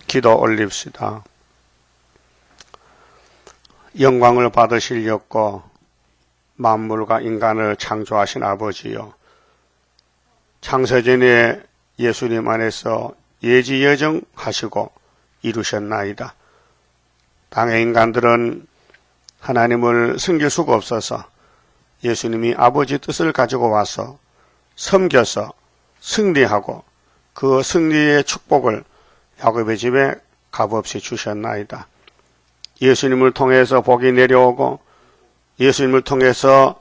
기도 올립시다. 영광을 받으시려고 만물과 인간을 창조하신 아버지요, 창세전에 예수님 안에서 예지예정하시고 이루셨나이다. 땅의 인간들은 하나님을 섬길 수가 없어서 예수님이 아버지 뜻을 가지고 와서 섬겨서 승리하고 그 승리의 축복을 야곱의 집에 값없이 주셨나이다. 예수님을 통해서 복이 내려오고 예수님을 통해서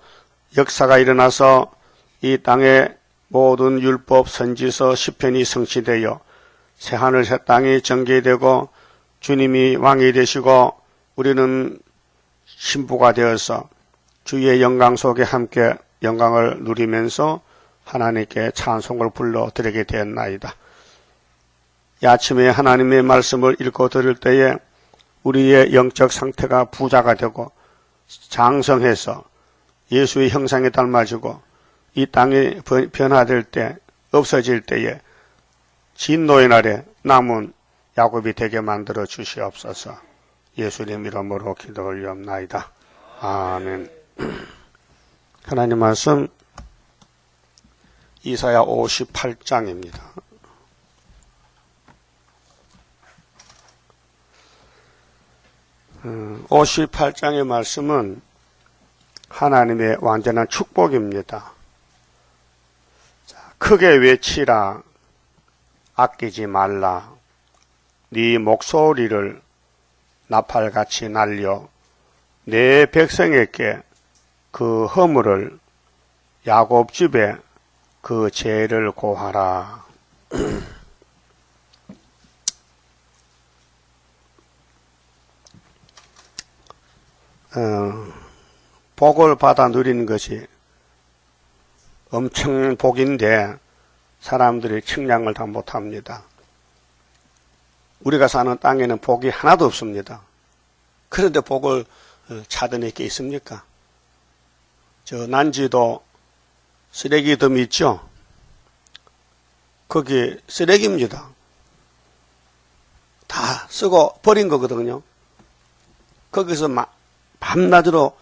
역사가 일어나서 이 땅에 모든 율법, 선지서, 시편이 성취되어 새하늘 새 땅이 정개되고 주님이 왕이 되시고 우리는 신부가 되어서 주의 영광 속에 함께 영광을 누리면서 하나님께 찬송을 불러드리게 되었나이다. 이 아침에 하나님의 말씀을 읽고 들을 때에 우리의 영적 상태가 부자가 되고 장성해서 예수의 형상에 닮아지고 이 땅이 변화될 때, 없어질 때에 진노의 날에 남은 야곱이 되게 만들어 주시옵소서. 예수님 이름으로 기도 올리옵나이다. 아멘. 하나님 말씀 이사야 58장입니다. 음, 58장의 말씀은 하나님의 완전한 축복입니다. 자, 크게 외치라, 아끼지 말라. 네 목소리를 나팔같이 날려 내 백성에게 그 허물을, 야곱 집에 그 죄를 고하라. 복을 받아 누리는 것이 엄청 복인데 사람들이 측량을 다 못합니다. 우리가 사는 땅에는 복이 하나도 없습니다. 그런데 복을 찾아낼 게 있습니까? 저 난지도 쓰레기덤 있죠? 거기 쓰레기입니다. 다 쓰고 버린 거거든요. 거기서 밤낮으로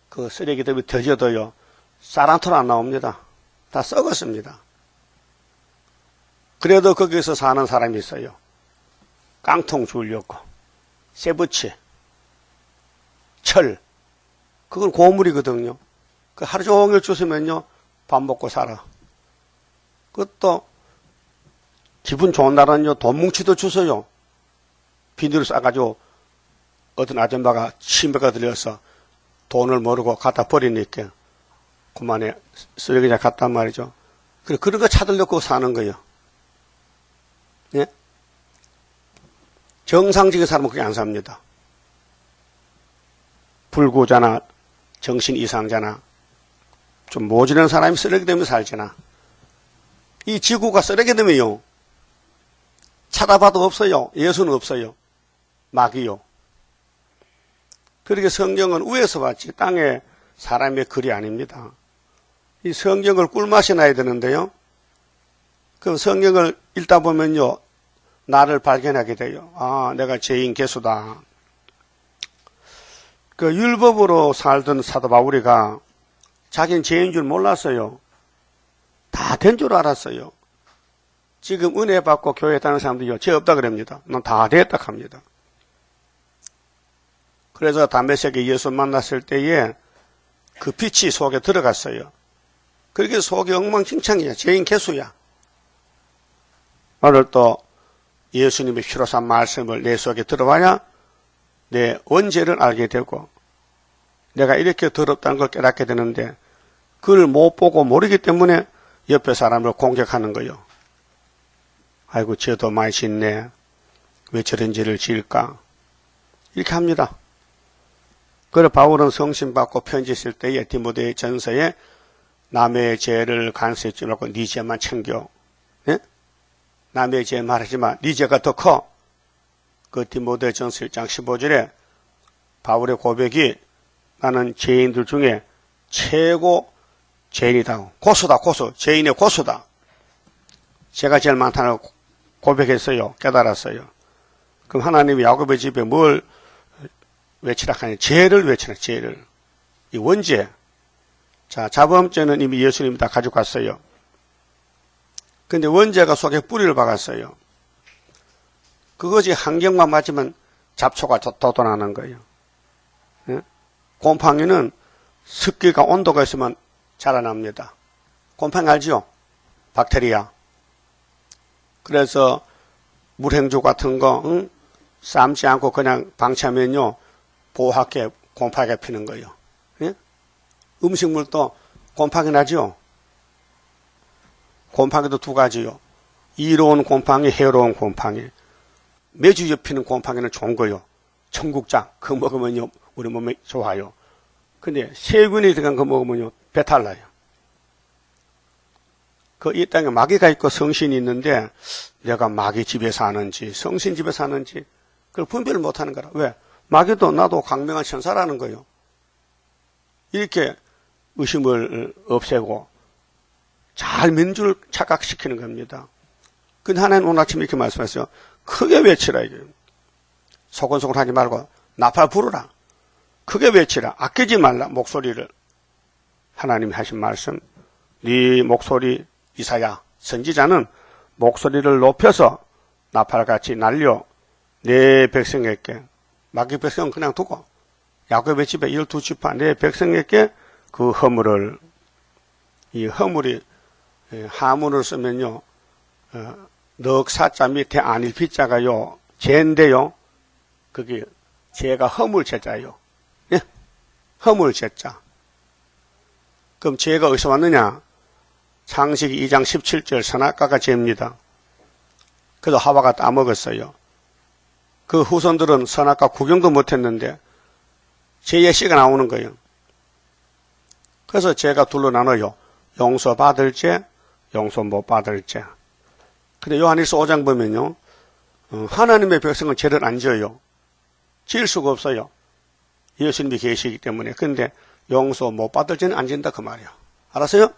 그 쓰레기덤이 터져도요, 쌀 한 톨 안 나옵니다. 다 썩었습니다. 그래도 거기서 사는 사람이 있어요. 깡통 주려고. 쇠붙이, 철, 그건 고물이거든요. 그 하루 종일 주시면요, 밥 먹고 살아. 그것도 기분 좋은 날은요, 돈 뭉치도 주세요. 비닐을 싸가지고 어떤 아줌마가 신배가 들려서 돈을 모르고 갖다 버리니까 그만에 쓰레기장 갔단 말이죠. 그런 거 찾으려고 사는 거예요. 예? 정상적인 사람은 그게 안 삽니다. 불구자나 정신 이상자나 좀 모질한 사람이 쓰레기 되면 살잖아. 이 지구가 쓰레기 되면요, 찾아봐도 없어요. 예수는 없어요. 마귀요. 그렇게 성경은 위에서 봤지 땅에 사람의 글이 아닙니다. 이 성경을 꿀맛이 나야 되는데요, 그 성경을 읽다 보면요, 나를 발견하게 돼요. 아, 내가 죄인 개수다. 그 율법으로 살던 사도 바울이가 자기는 죄인 줄 몰랐어요. 다 된 줄 알았어요. 지금 은혜 받고 교회 다니는 사람들이요, 죄 없다 그럽니다. 난 다 됐다 합니다. 그래서 담메색에 예수 만났을 때에 그 빛이 속에 들어갔어요. 그렇게 속이 엉망진창이야. 죄인 개수야. 오늘 또 예수님의 피로 산 말씀을 내 속에 들어와야 내 원죄를 알게 되고 내가 이렇게 더럽다는 걸 깨닫게 되는데 그걸 못 보고 모르기 때문에 옆에 사람을 공격하는 거예요. 아이고, 죄도 많이 짓네. 왜 저런 죄를 지을까? 이렇게 합니다. 그래 바울은 성신 받고 편지 쓸 때에 디모데 전서에 남의 죄를 간섭하지 말고 네 죄만 챙겨. 예? 남의 죄 말하지만 네 죄가 더 커. 그 디모데 전서 1장 15절에 바울의 고백이 나는 죄인들 중에 최고 죄인이다. 고수다, 고수. 죄인의 고수다. 제가 제일 많다는 고백했어요. 깨달았어요. 그럼 하나님이 야곱의 집에 뭘 외치라 하니? 죄를 외치라, 죄를. 이 원죄. 자, 자범죄는 이미 예수님이 다 가지고 갔어요. 근데 원죄가 속에 뿌리를 박았어요. 그것이 환경만 맞으면 잡초가 돋아나는 거예요. 예? 곰팡이는 습기가 온도가 있으면 자라납니다. 곰팡이 알지요? 박테리아. 그래서 물행주 같은 거 삶지 않고 그냥 방치하면요 보호하게 곰팡이가 피는 거예요. 예? 음식물도 곰팡이 나죠? 곰팡이도 두 가지요. 이로운 곰팡이, 해로운 곰팡이. 매주 엽히는 곰팡이는 좋은 거요. 청국장, 그거 먹으면요 우리 몸에 좋아요. 근데 세균이 들어간 거 먹으면요 배탈 나요. 그 이 땅에 마귀가 있고 성신이 있는데 내가 마귀 집에 사는지 성신 집에 사는지 그걸 분별을 못하는 거라. 왜? 마귀도 나도 강명한 천사라는 거예요. 이렇게 의심을 없애고 잘 민주를 착각시키는 겁니다. 근데 하나님 오늘 아침에 이렇게 말씀하셨어요. 크게 외치라 이게. 소곤소곤 하지 말고 나팔 부르라. 크게 외치라. 아끼지 말라 목소리를. 하나님이 하신 말씀. 네 목소리 이사야 선지자는 목소리를 높여서 나팔같이 날려 내 백성에게 마귀 백성은 그냥 두고 야곱의 집에 12지파 내 백성에게 그 허물을 이 허물이 하문을 쓰면요 넉사자 밑에 안일 비자가요 죄인데요 그게 죄가 허물 죄자예요. 예? 허물 죄자. 그럼 죄가 어디서 왔느냐? 창세기 2장 17절 선악과가 죄입니다. 그래서 하와가 따먹었어요. 그 후손들은 선악과 구경도 못했는데 죄의 씨가 나오는 거예요. 그래서 죄가 둘로 나눠요. 용서받을 죄, 용서 못 받을 죄. 근데 요한일서 5장 보면요. 하나님의 백성은 죄를 안 지어요. 지을 수가 없어요. 예수님이 계시기 때문에. 근데 용서 못 받을 죄는 안 진다 그 말이에요. 알았어요?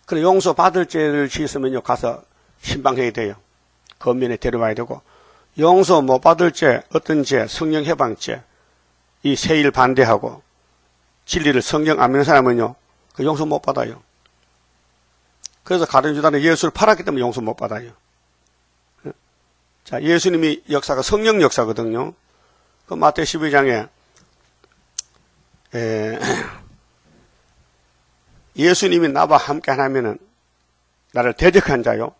그래 용서 받을 죄를 지었으면요 가서 신방해야 돼요. 검면에 데려와야 되고 용서 못 받을 죄 어떤 죄 성령 해방죄 이 세일 반대하고 진리를 성령 안 믿는 사람은요 그 용서 못 받아요. 그래서 가룟 유다는 예수를 팔았기 때문에 용서 못 받아요. 자 예수님이 역사가 성령 역사거든요. 그 마태 12장에 예수님이 나와 함께 하나면은 나를 대적한 자요.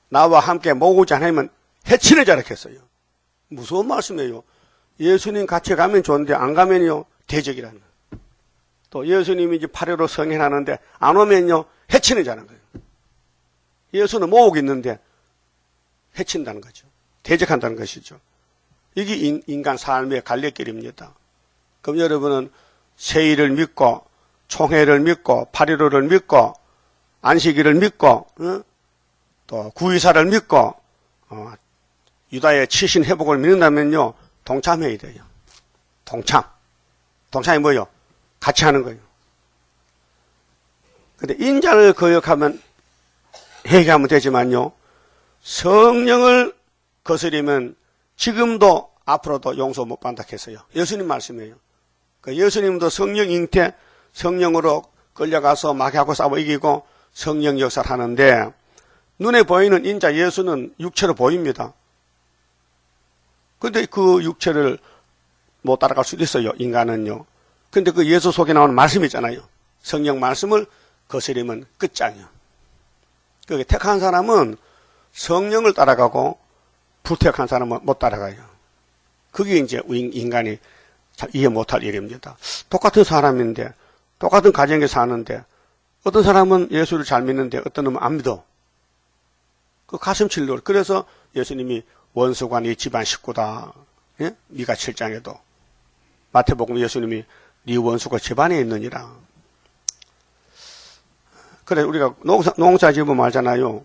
나와 함께 모으지 않으면 해치는 자라 했어요. 무서운 말씀이에요. 예수님 같이 가면 좋은데 안 가면요 대적이라는 거예요. 또 예수님이 이제 8.15 성행하는데 안 오면요 해치는 자라는 거예요. 예수는 모으고 있는데 해친다는 거죠. 대적한다는 것이죠. 이게 인간 삶의 갈래길입니다. 그럼 여러분은 세일을 믿고 총회를 믿고 8.15를 믿고 안식일을 믿고 또 구의사를 믿고 유다의 치신 회복을 믿는다면요 동참해야 돼요. 동참이 뭐예요? 같이 하는 거예요. 근데 인자를 거역하면 회개하면 되지만요 성령을 거스리면 지금도 앞으로도 용서 못 받는다 했어요. 예수님 말씀이에요. 예수님도 성령 잉태 성령으로 끌려가서 마귀하고 싸워 이기고 성령 역사를 하는데 눈에 보이는 인자 예수는 육체로 보입니다. 근데 그 육체를 못 따라갈 수도 있어요. 인간은요. 근데 그 예수 속에 나오는 말씀이 있잖아요. 성령 말씀을 거스리면 끝장이요. 그게 택한 사람은 성령을 따라가고 불택한 사람은 못 따라가요. 그게 이제 인간이 이해 못할 일입니다. 똑같은 사람인데 똑같은 가정에 사는데 어떤 사람은 예수를 잘 믿는데 어떤 놈은 안 믿어. 그 가슴 찔러. 그래서 예수님이 원수관이 집안 식구다. 예? 미가 7장에도 마태복음 예수님이 네 원수가 집안에 있느니라. 그래 우리가 농사 지으면 말잖아요.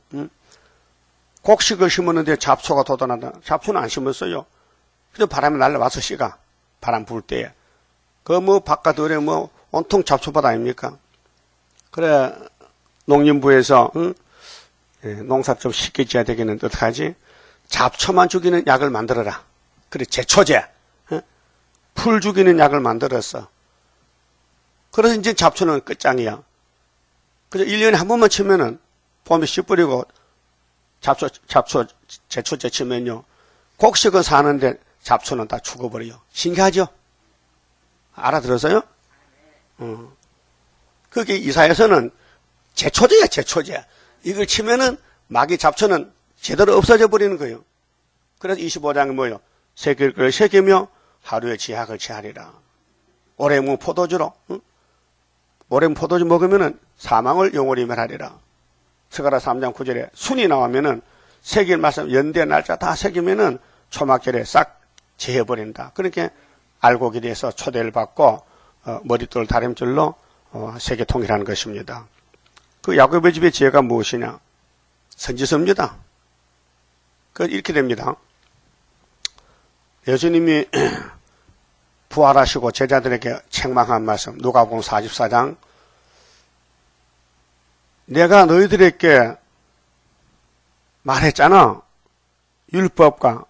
곡식을 심었는데 잡초가 돋아난다. 잡초는 안 심었어요. 그래서 바람이 날라와서 씨가 바람 불 때에 그 뭐 바깥으로 뭐 온통 잡초밭 아닙니까? 그래 농림부에서 농사 좀 쉽게 지어야 되겠는데 어떡하지? 잡초만 죽이는 약을 만들어라. 그래, 제초제. 풀 죽이는 약을 만들었어. 그래서 이제 잡초는 끝장이야. 그래서 1년에 한 번만 치면은, 봄에 씨 뿌리고, 제초제 치면요. 곡식은 사는데 잡초는 다 죽어버려요. 신기하죠? 알아들었어요? 그게 이사에서는 제초제야, 제초제. 이걸 치면은 마귀 잡초는 제대로 없어져 버리는 거예요. 그래서 25장이 뭐예요? 새길 걸 새기며 하루에 지약을 취하리라. 오래묵 포도주로, 오래묵 포도주 먹으면은 사망을 영원히 멸하리라. 스가랴 3장 9절에 순이 나오면은 새길 말씀 연대 날짜 다 새기면은 초막절에 싹 제해버린다. 그렇게 알곡에 대해서 초대를 받고 머릿돌 다림줄로 세계 통일하는 것입니다. 그 야곱의 집의 지혜가 무엇이냐? 선지서입니다. 그 이렇게 됩니다. 예수님이 부활하시고 제자들에게 책망한 말씀 누가복음 44장 내가 너희들에게 말했잖아. 율법과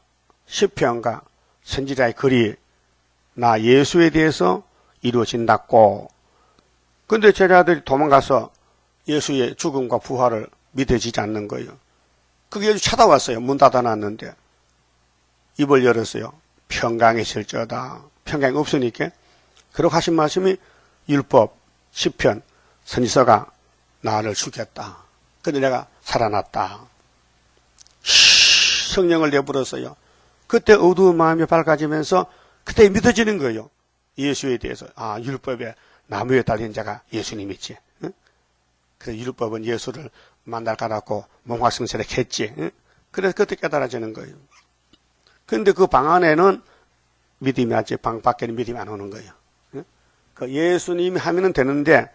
시편과 선지자의 글이 나 예수에 대해서 이루어진다고. 근데 제자들이 도망가서 예수의 죽음과 부활을 믿어지지 않는 거예요. 그게 예수 찾아왔어요. 문 닫아놨는데 입을 열었어요. 평강이실저다. 평강이 없으니까. 그러고 하신 말씀이 율법, 시편, 선지서가 나를 죽였다. 근데 내가 살아났다. 성령을 내불었어요. 그때 어두운 마음이 밝아지면서 그때 믿어지는 거예요. 예수에 대해서. 아, 율법에 나무에 달린 자가 예수님이지. 응? 그래서 율법은 예수를 만날 까놓고 몽화성스럽게 했지. 응? 그래서 그때 깨달아지는 거예요. 근데 그 방 안에는 믿음이 왔지 방 밖에는 믿음이 안 오는 거예요. 응? 그 예수님이 하면은 되는데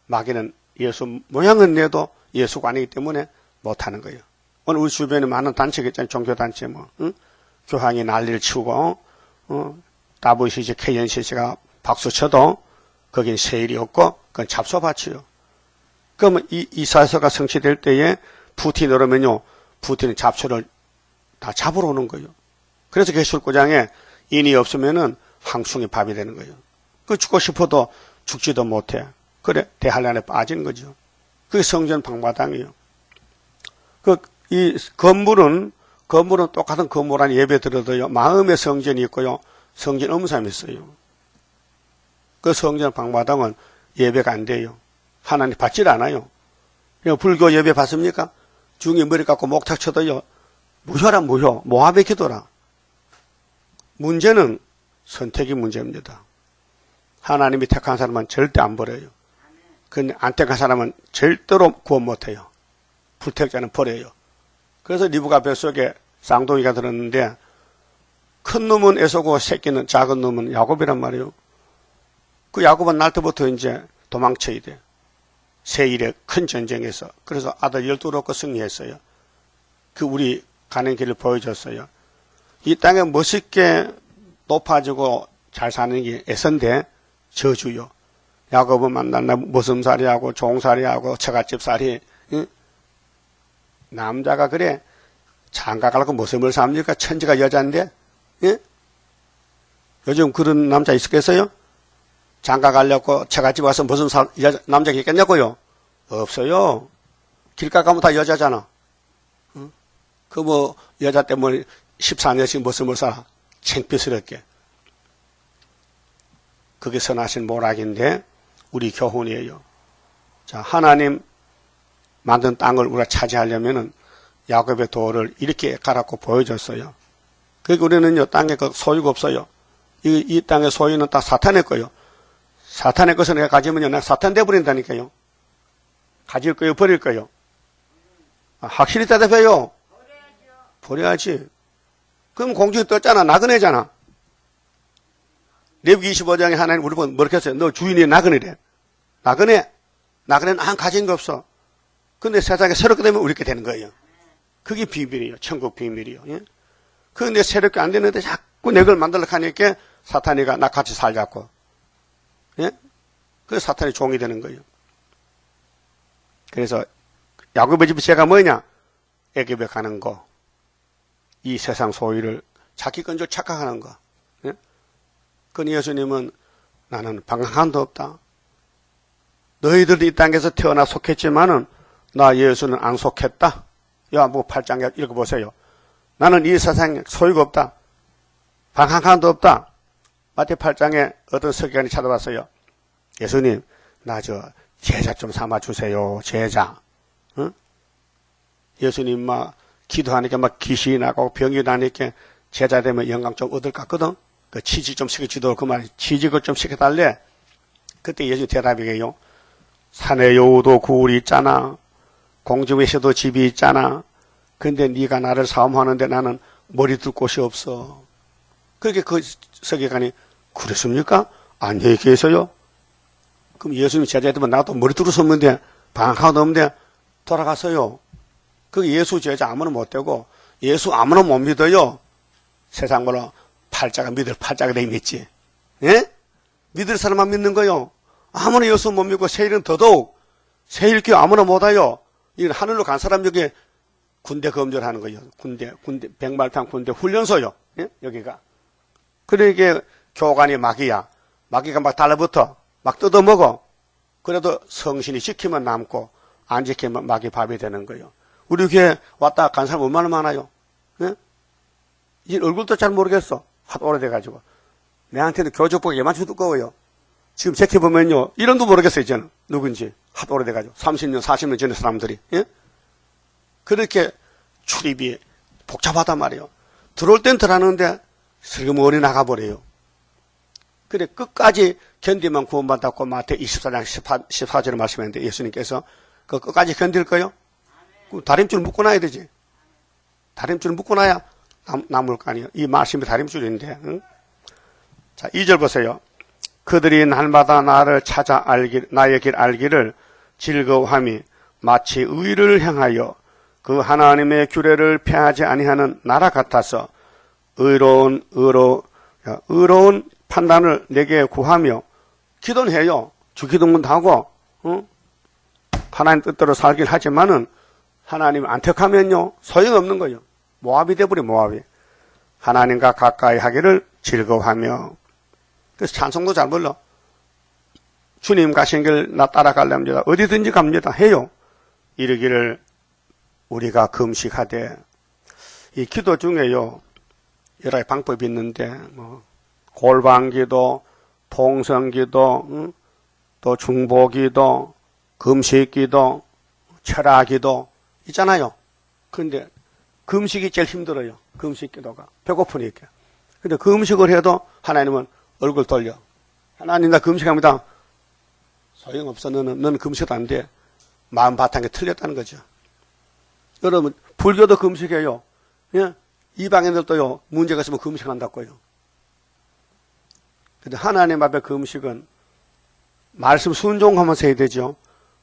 마귀는 예수 모양은 내도 예수가 아니기 때문에 못하는 거예요. 오늘 우리 주변에 많은 단체가 있잖아요. 종교단체 뭐. 응? 교황이 난리를 치우고 WCC, KNCC가 박수 쳐도 거긴 세일이 없고 그건 잡소밭이요. 그러면 이 사서가 성취될 때에 푸틴이 오면요. 푸틴은 잡초를 다 잡으러 오는 거예요. 그래서 개술구장에 인이 없으면은 항충이 밥이 되는 거예요. 그 죽고 싶어도 죽지도 못해. 그래 대한란에 빠지는 거죠. 그게 성전 방마당이에요. 이 건물은 똑같은 건물 안에 예배 드려도요. 마음의 성전이 있고요. 성전 엄삼이 있어요. 그 성전 방마당은 예배가 안 돼요. 하나님 받질 않아요. 불교 예배 받습니까? 중이 머리 깎고 목탁 쳐도요. 무효라 무효. 모함의 기도라. 문제는 선택이 문제입니다. 하나님이 택한 사람은 절대 안 버려요. 근데 안 택한 사람은 절대로 구원 못해요. 불택자는 버려요. 그래서 리브가 뱃속에 쌍둥이가 들었는데 큰 놈은 에서고 새끼는 작은 놈은 야곱이란 말이에요. 그 야곱은 날 때부터 이제 도망쳐야 돼. 세일의 큰 전쟁에서. 그래서 아들 12를 얻고 승리했어요. 그 우리 가는 길을 보여줬어요. 이 땅에 멋있게 높아지고 잘 사는 게 에서인데 저주요. 야곱은 만나면 머슴살이하고 종살이하고 처갓집살이. 응? 남자가 그래 장가가려고 머슴을 삽니까? 천지가 여자인데. 예? 요즘 그런 남자 있었겠어요? 장가가려고 처갓집 와서 무슨 남자가 있겠냐고요? 없어요. 길가 가면 다 여자잖아. 응? 그 뭐 여자 때문에 14년씩 머슴을 사 창피스럽게. 그게 선하신 모락인데 우리 교훈이에요. 자, 하나님 만든 땅을 우리가 차지하려면은 야곱의 도를 이렇게 가라고 보여줬어요. 그러니까 우리는요, 땅에 그 소유가 없어요. 이 땅의 소유는 다 사탄의 거예요. 사탄의 것을 내가 가지면요, 내가 사탄 돼버린다니까요. 가질 거예요, 버릴 거예요. 확실히 대답해요. 버려야지. 그럼 공중에 떴잖아. 나그네잖아. 레위기 25장에 하나님 우리 보고 뭐렇게 했어요? 너 주인이 나그네래. 나그네는 안 가진 거 없어. 근데 세상에 새롭게 되면 우리 게 되는 거예요. 그게 비밀이에요. 천국 비밀이에요. 예? 그런데 새롭게 안 되는데 자꾸 내 걸 만들려고 하니까 사탄이가 나 같이 살자고. 예? 그 사탄이 종이 되는 거예요. 그래서 야곱의 집 죄가 뭐냐? 애굽에 가는 거. 이 세상 소유를 자기 건 줄 착각하는 거. 예? 그건 예수님은 나는 방황한도 없다. 너희들도 이 땅에서 태어나 속했지만은 나 예수는 안 속했다. 요한복음 8장 읽어보세요. 나는 이 세상에 소유가 없다. 방황한도 없다. 마태 8장에 어떤 서기관이 찾아왔어요. 예수님, 나 제자 좀 삼아주세요. 제자. 응? 예수님 막 기도하니까 막 귀신이 나고 병이 나니까 제자 되면 영광 좀 얻을 것 같거든. 그 취직 좀 시켜주도록 그 말이 취직을 좀 시켜달래. 그때 예수님 대답이에요. 산에 여우도 굴이 있잖아. 공중에서도 집이 있잖아. 근데 네가 나를 사모하는데 나는 머리 둘 곳이 없어. 그렇게 그 서기관이 그랬습니까? 안녕히 계세요. 그럼 예수님이 제자들면 나도 머리 둘을 섰는데 방학하도 없는데 돌아갔어요. 그 예수 제자 아무나 못 되고 예수 아무나 못 믿어요. 세상으로 팔자가 믿을 팔자가 돼 있지. 예? 믿을 사람만 믿는 거요. 아무나 예수 못 믿고 세일은 더더욱 세일교 아무나 못 와요. 이건 하늘로 간 사람 여기 군대 검열하는 거예요. 군대 백말탄 군대 훈련소요. 예? 여기가. 그러니까 교관이 마귀야. 마귀가 막 달라붙어. 막 뜯어먹어. 그래도 성신이 지키면 남고 안 지키면 마귀 밥이 되는 거예요. 우리 교회 왔다 간 사람 얼마나 많아요. 예? 이 얼굴도 잘 모르겠어. 하도 오래돼가지고. 내한테는 교적보기 예만치 두꺼워요. 지금 제티 보면요. 이름도 모르겠어요. 저는. 누군지. 하도 오래돼가지고. 30년, 40년 전에 사람들이. 예? 그렇게 출입이 복잡하단 말이에요. 들어올 땐 들어가는데 슬그머니 나가버려요. 그래 끝까지 견디면 구원받았고 마태 24장 14절에 말씀했는데 예수님께서 그 끝까지 견딜 거요? 다림줄 묶고 놔야 되지. 다림줄 묶고 놔야 남을 거 아니에요. 이 말씀이 다림줄인데. 응? 자, 2절 보세요. 그들이 날마다 나를 찾아 나의 길 알기를 즐거워함이 마치 의를 향하여 그 하나님의 규례를 폐하지 아니하는 나라 같아서 의로운 판단을 내게 구하며 기도는 해요. 주기도문도 하고 하나님 뜻대로 살긴 하지만은 하나님 안 택하면요 소용없는 거예요. 모압이 돼버려. 모압이. 하나님과 가까이 하기를 즐거워하며. 그래서 찬송도 잘 불러. 주님 가신 길 나 따라가렵니다. 어디든지 갑니다. 해요. 이르기를 우리가 금식하되. 이 기도 중에요 여러 가지 방법이 있는데 뭐 골방기도, 통성기도, 또 중보기도, 금식기도, 철학기도 있잖아요. 그런데 금식이 제일 힘들어요. 금식기도가 배고프니까. 근데 금식을 해도 하나님은 얼굴 돌려. 하나님 나 금식합니다. 소용없어. 너는 금식도 안 돼. 마음 바탕에 틀렸다는 거죠. 여러분 불교도 금식해요. 예? 이방인들도요 문제가 있으면 금식한다고요. 근데 하나님 앞에 금식은 말씀 순종하면서 해야 되죠.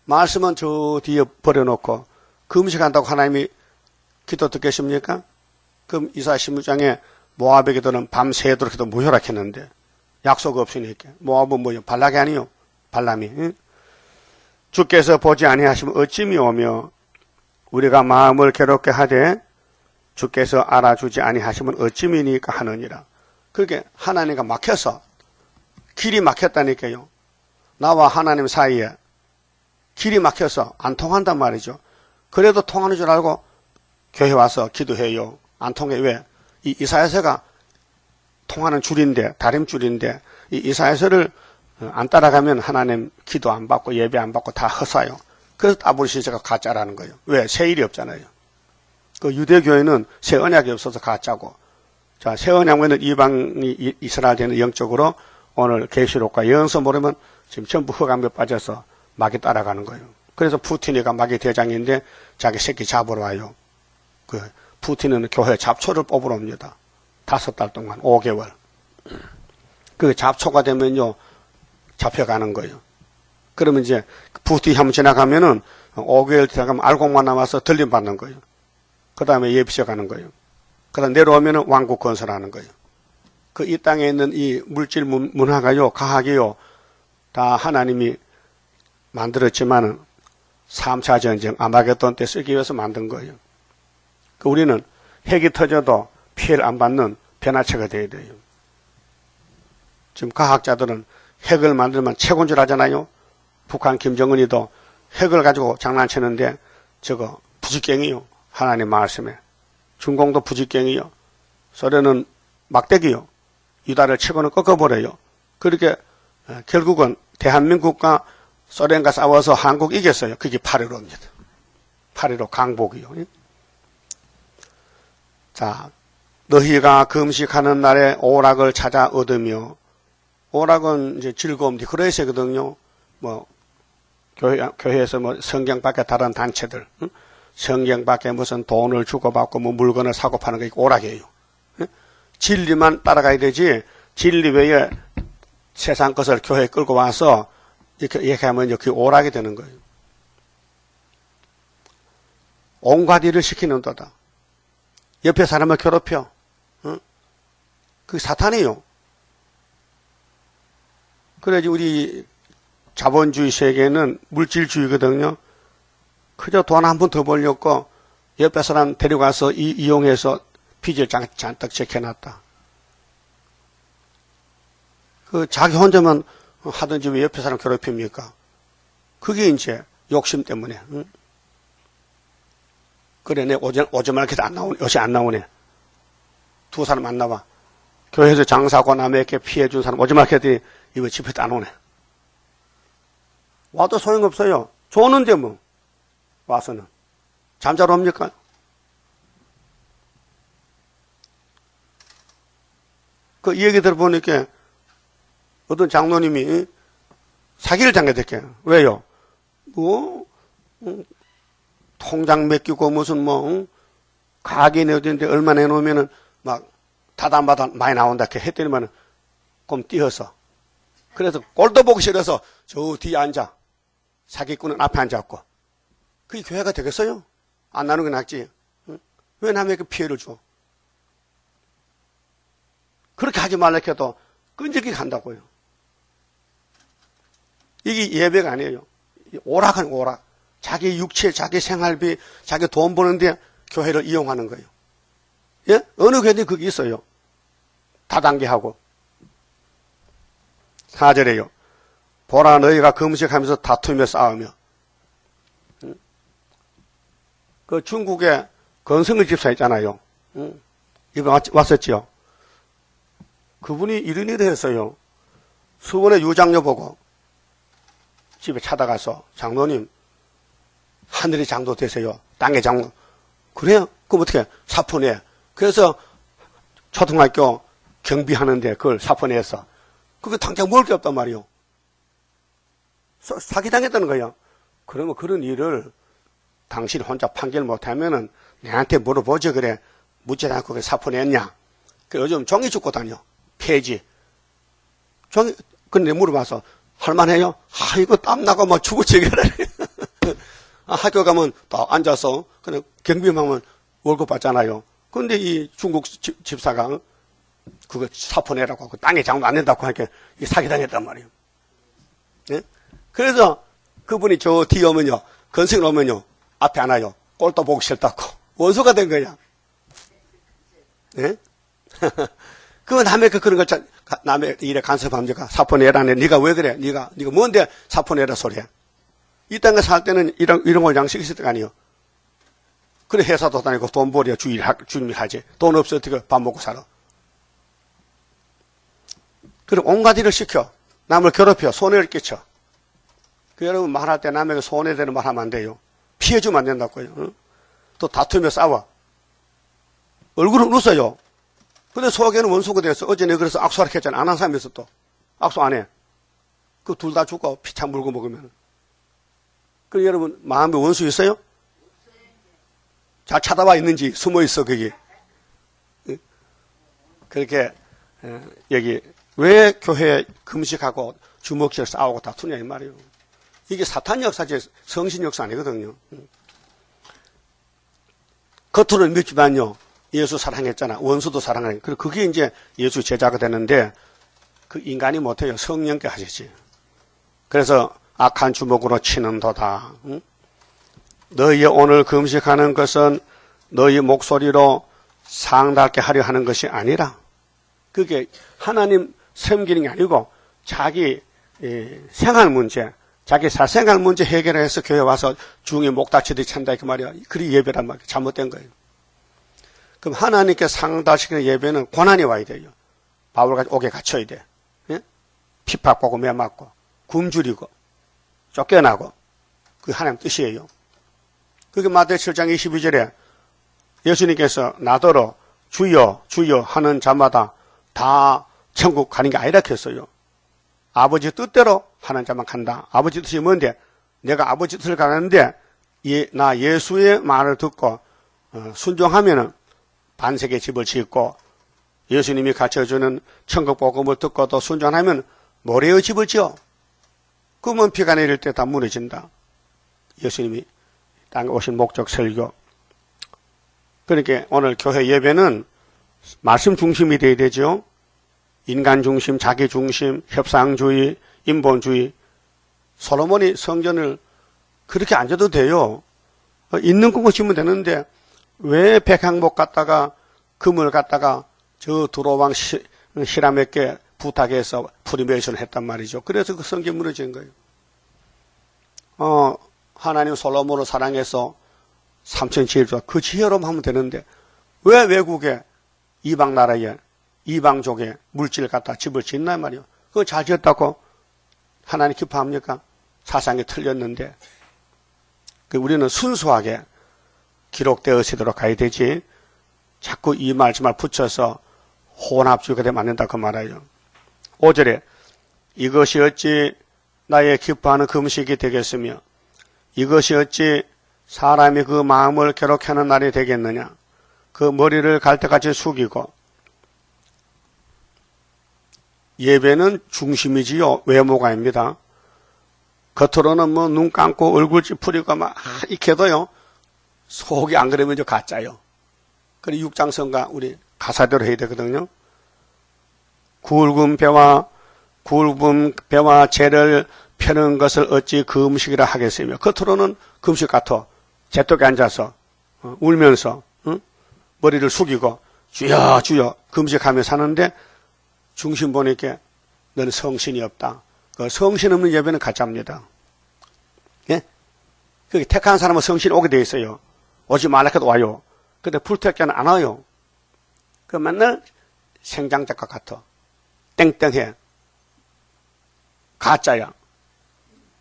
말씀은 저 뒤에 버려놓고 금식한다고 하나님이 기도 듣겠습니까? 그럼 이사야 16장에 모압의 기도는 밤새도록 해도 무혈락했는데 약속 없으니까. 모압은 뭐요? 발락이 아니요. 발람이. 응? 주께서 보지 아니하시면 어찌미 오며 우리가 마음을 괴롭게 하되 주께서 알아주지 아니하시면 어찌미니까 하느니라. 그렇게 하나님과 막혀서 길이 막혔다니까요. 나와 하나님 사이에 길이 막혀서 안 통한단 말이죠. 그래도 통하는 줄 알고 교회 와서 기도해요. 안 통해. 왜? 이 이사야서가 통하는 줄인데, 다림줄인데 이 이사야서를 안 따라가면 하나님 기도 안 받고 예배 안 받고 다 헛사요. 그래서 아브리시스가 가짜라는 거예요. 왜? 새 일이 없잖아요. 그 유대교회는 새 언약이 없어서 가짜고, 자, 새 언약에는 이방이 이스라엘 되는 영적으로 오늘 계시록과 예언서 모르면 지금 전부 흑암에 빠져서 마귀 따라가는 거예요. 그래서 푸틴이가 마귀 대장인데 자기 새끼 잡으러 와요. 그 푸틴은 교회 잡초를 뽑으러 옵니다. 5달 동안 5개월. 그 잡초가 되면요 잡혀가는 거예요. 그러면 이제 푸틴이 한번 지나가면은 5개월 지나가면 알곡만 남아서 들림 받는 거예요. 그 다음에 예비셔 가는 거예요. 그 다음 내려오면은 왕국 건설하는 거예요. 그 이 땅에 있는 이 물질 문화가요, 과학이요, 다 하나님이 만들었지만은 3차 전쟁, 아마겟돈 때 쓰기 위해서 만든 거예요. 그 우리는 핵이 터져도 피해를 안 받는 변화체가 되어야 돼요. 지금 과학자들은 핵을 만들면 최고인 줄 아잖아요. 북한 김정은이도 핵을 가지고 장난치는데 저거 부직갱이요. 하나님 말씀에. 중공도 부직갱이요. 소련은 막대기요. 유다를 치고는 꺾어버려요. 그렇게 결국은 대한민국과 소련과 싸워서 한국 이겼어요. 그게 8.15입니다. 8.15 강복이요. 자, 너희가 금식하는 날에 오락을 찾아 얻으며, 오락은 이제 즐거움, 디코레이션이거든요. 뭐, 교회에서 뭐 성경 밖에 다른 단체들, 응? 성경 밖에 무슨 돈을 주고받고 뭐 물건을 사고 파는 게 오락이에요. 응? 진리만 따라가야 되지, 진리 외에 세상 것을 교회에 끌고 와서 이렇게 하면 그게 오락이 되는 거예요. 온갖 일을 시키는도다. 옆에 사람을 괴롭혀. 응? 그게 사탄이에요. 그래야지 우리 자본주의 세계는 물질주의거든요. 그저 돈 한 푼 더 벌려고 옆에 사람 데려가서 이용해서 빚을 잔뜩 제껴놨다. 그 자기 혼자만 하든지 왜 옆에 사람 괴롭힙니까? 그게 이제 욕심 때문에. 응? 그래, 내 오줌만 이렇게 안 나오네. 요새 안 나오네. 두 사람 안 나와. 교회에서 장사하고 남에게 피해준 사람 오줌만 이렇게 이거 집회도 안 오네. 와도 소용없어요. 좋는데 뭐. 와서는. 잠자러 옵니까? 그 얘기 들어보니까 어떤 장로님이 사기를 당했댔대요. 왜요? 뭐, 통장 맡기고 무슨 뭐, 가게 내어주는데 얼마 내놓으면은 막 다담바다 많이 나온다 이렇게 했더니만 좀 뛰어서. 그래서 꼴도 보기 싫어서 저 뒤에 앉아. 사기꾼은 앞에 앉았고. 그게 교회가 되겠어요? 안 나는 게 낫지. 응? 왜 남에게 피해를 줘? 그렇게 하지 말라 해도 끈질기게 간다고요. 이게 예배가 아니에요. 오락은 오락. 자기 육체, 자기 생활비, 자기 돈 버는데 교회를 이용하는 거예요. 예? 어느 교회든 그게 있어요. 다단계하고. 4절에요. 보라 너희가 금식하면서 다투며 싸우며. 그 중국에 건성을 집사 있잖아요. 이번 왔었죠. 그분이 이런 일을 했어요. 수원의 유장녀 보고 집에 찾아가서 장로님 하늘이 장도 되세요. 땅의 장로. 그래요? 그럼 어떻게 사포내. 그래서 초등학교 경비하는데 그걸 사포내서 그게 당장 먹을 게 없단 말이요. 사기당했다는 거예요. 그러면 그런 일을 당신이 혼자 판결 못하면은 내한테 물어보지 그래. 묻지도 않고 사포냈냐. 그 요즘 종이 죽고 다녀. 폐지. 종이, 근데 물어봐서 할만해요? 이거 땀나고 막 죽어지겠네. 학교 가면 딱 앉아서 그냥 경비만 하면 월급 받잖아요. 근데 이 중국 집사가 그거 사포내라고 하고 땅에 장도 안 낸다고 하니까 사기당했단 말이에요. 예? 그래서 그분이 저 뒤에 오면요. 건승을 오면요. 앞에 안 와요. 꼴도 보기 싫다고. 원수가 된 거야. 예? 그 남의 그런 걸 남의 일에 간섭합니까? 사포내라네. 네가 왜 그래? 네가 뭔데 사포내라 소리야. 이 땅에 살 때는 이런 걸 양식이 있을 때가 아니요. 그래 회사도 다니고 돈 벌이야 주일 하지. 돈 없어 어떻게 밥 먹고 살아. 그리고 온갖 일을 시켜. 남을 괴롭혀. 손해를 끼쳐. 그 여러분 말할 때 남에게 손해되는 말 하면 안 돼요. 피해주면 안 된다고요. 응? 또 다투며 싸워. 얼굴은 웃어요. 근데 속에는 원수가 돼서 어제 내가 그래서 악수하라 했잖아. 안 한 사람이 있어 또. 악수 안 해. 그 둘 다 죽고 피차 물고 먹으면. 그럼 여러분 마음에 원수 있어요? 잘 찾아와 있는지 숨어 있어 거기. 그렇게 여기 왜 교회 금식하고 주먹질 싸우고 다투냐 이 말이에요. 이게 사탄 역사지 성신 역사 아니거든요. 겉으로는 믿지만요. 예수 사랑했잖아. 원수도 사랑하니. 그게 이제 예수 제자가 되는데 그 인간이 못해요. 성령께 하시지. 그래서 악한 주먹으로 치는도다. 응? 너희 오늘 금식하는 것은 너희 목소리로 상달게 하려 하는 것이 아니라 그게 하나님 섬기는 게 아니고 자기 생활 문제, 자기 사생활 문제 해결해서 교회 와서 중에 목 다치듯이 찬다 그 말이야. 그리 예배란 말이야. 잘못된 거예요. 그럼 하나님께 상달시키는 예배는 고난이 와야 돼요. 바울같이 옥에 갇혀야 돼. 예? 핍박받고 매맞고 굶주리고 쫓겨나고 그게 하나님 뜻이에요. 그게 마태복음 7장 22절에 예수님께서 나더러 주여 주여 하는 자마다 다 천국 가는 게 아니라 했어요. 아버지 뜻대로 하는 자만 간다. 아버지 뜻이 뭔데? 내가 아버지 뜻을 가는데 나 예수의 말을 듣고 순종하면은 반석의 집을 짓고 예수님이 가르쳐주는 천국 복음을 듣고 또 순종하면 모래의 집을 지어. 그러면 비가 내릴 때 다 무너진다. 예수님이 땅에 오신 목적 설교. 그러니까 오늘 교회 예배는 말씀 중심이 되어야 되죠. 인간 중심, 자기 중심, 협상주의, 인본주의. 솔로몬이 성전을 그렇게 안 줘도 돼요. 있는 꿈을 지면 되는데 왜 백향목 갖다가 금을 갖다가 저 두로왕 히람에게 부탁해서 프리메이션을 했단 말이죠. 그래서 그 성전 무너진 거예요. 하나님 솔로몬을 사랑해서 3천 지혜를 줘. 그 지혜로만 하면 되는데 왜 외국에 이방 나라에 이방족에 물질을 갖다 집을 짓나 말이요. 그거 잘 지었다고 하나님 기뻐합니까? 사상이 틀렸는데 우리는 순수하게 기록되어지도록 가야 되지 자꾸 이 말씀을 붙여서 혼합주의가 되면 안 된다 그 말이에요. 5절에 이것이 어찌 나의 기뻐하는 금식이 되겠으며 이것이 어찌 사람이 그 마음을 괴롭게 하는 날이 되겠느냐. 그 머리를 갈대같이 숙이고 예배는 중심이지요. 외모가 아닙니다. 겉으로는 뭐 눈 감고 얼굴 찌푸리고 막 익혀도요. 속이 안 그러면 저 가짜요. 그래 육장성가 우리 가사대로 해야 되거든요. 굵은 배와 재를 펴는 것을 어찌 금식이라 하겠으며 겉으로는 금식 같아. 재떡에 앉아서 울면서 머리를 숙이고 주여 주여 금식하며 사는데 중심 보니까 너는 성신이 없다. 그 성신 없는 예배는 가짜입니다. 예? 그 택한 사람은 성신이 오게 돼 있어요. 오지 말라 해도 와요. 근데 불택자는 안 와요. 그 맨날 생장작과 같아. 땡땡해. 가짜야.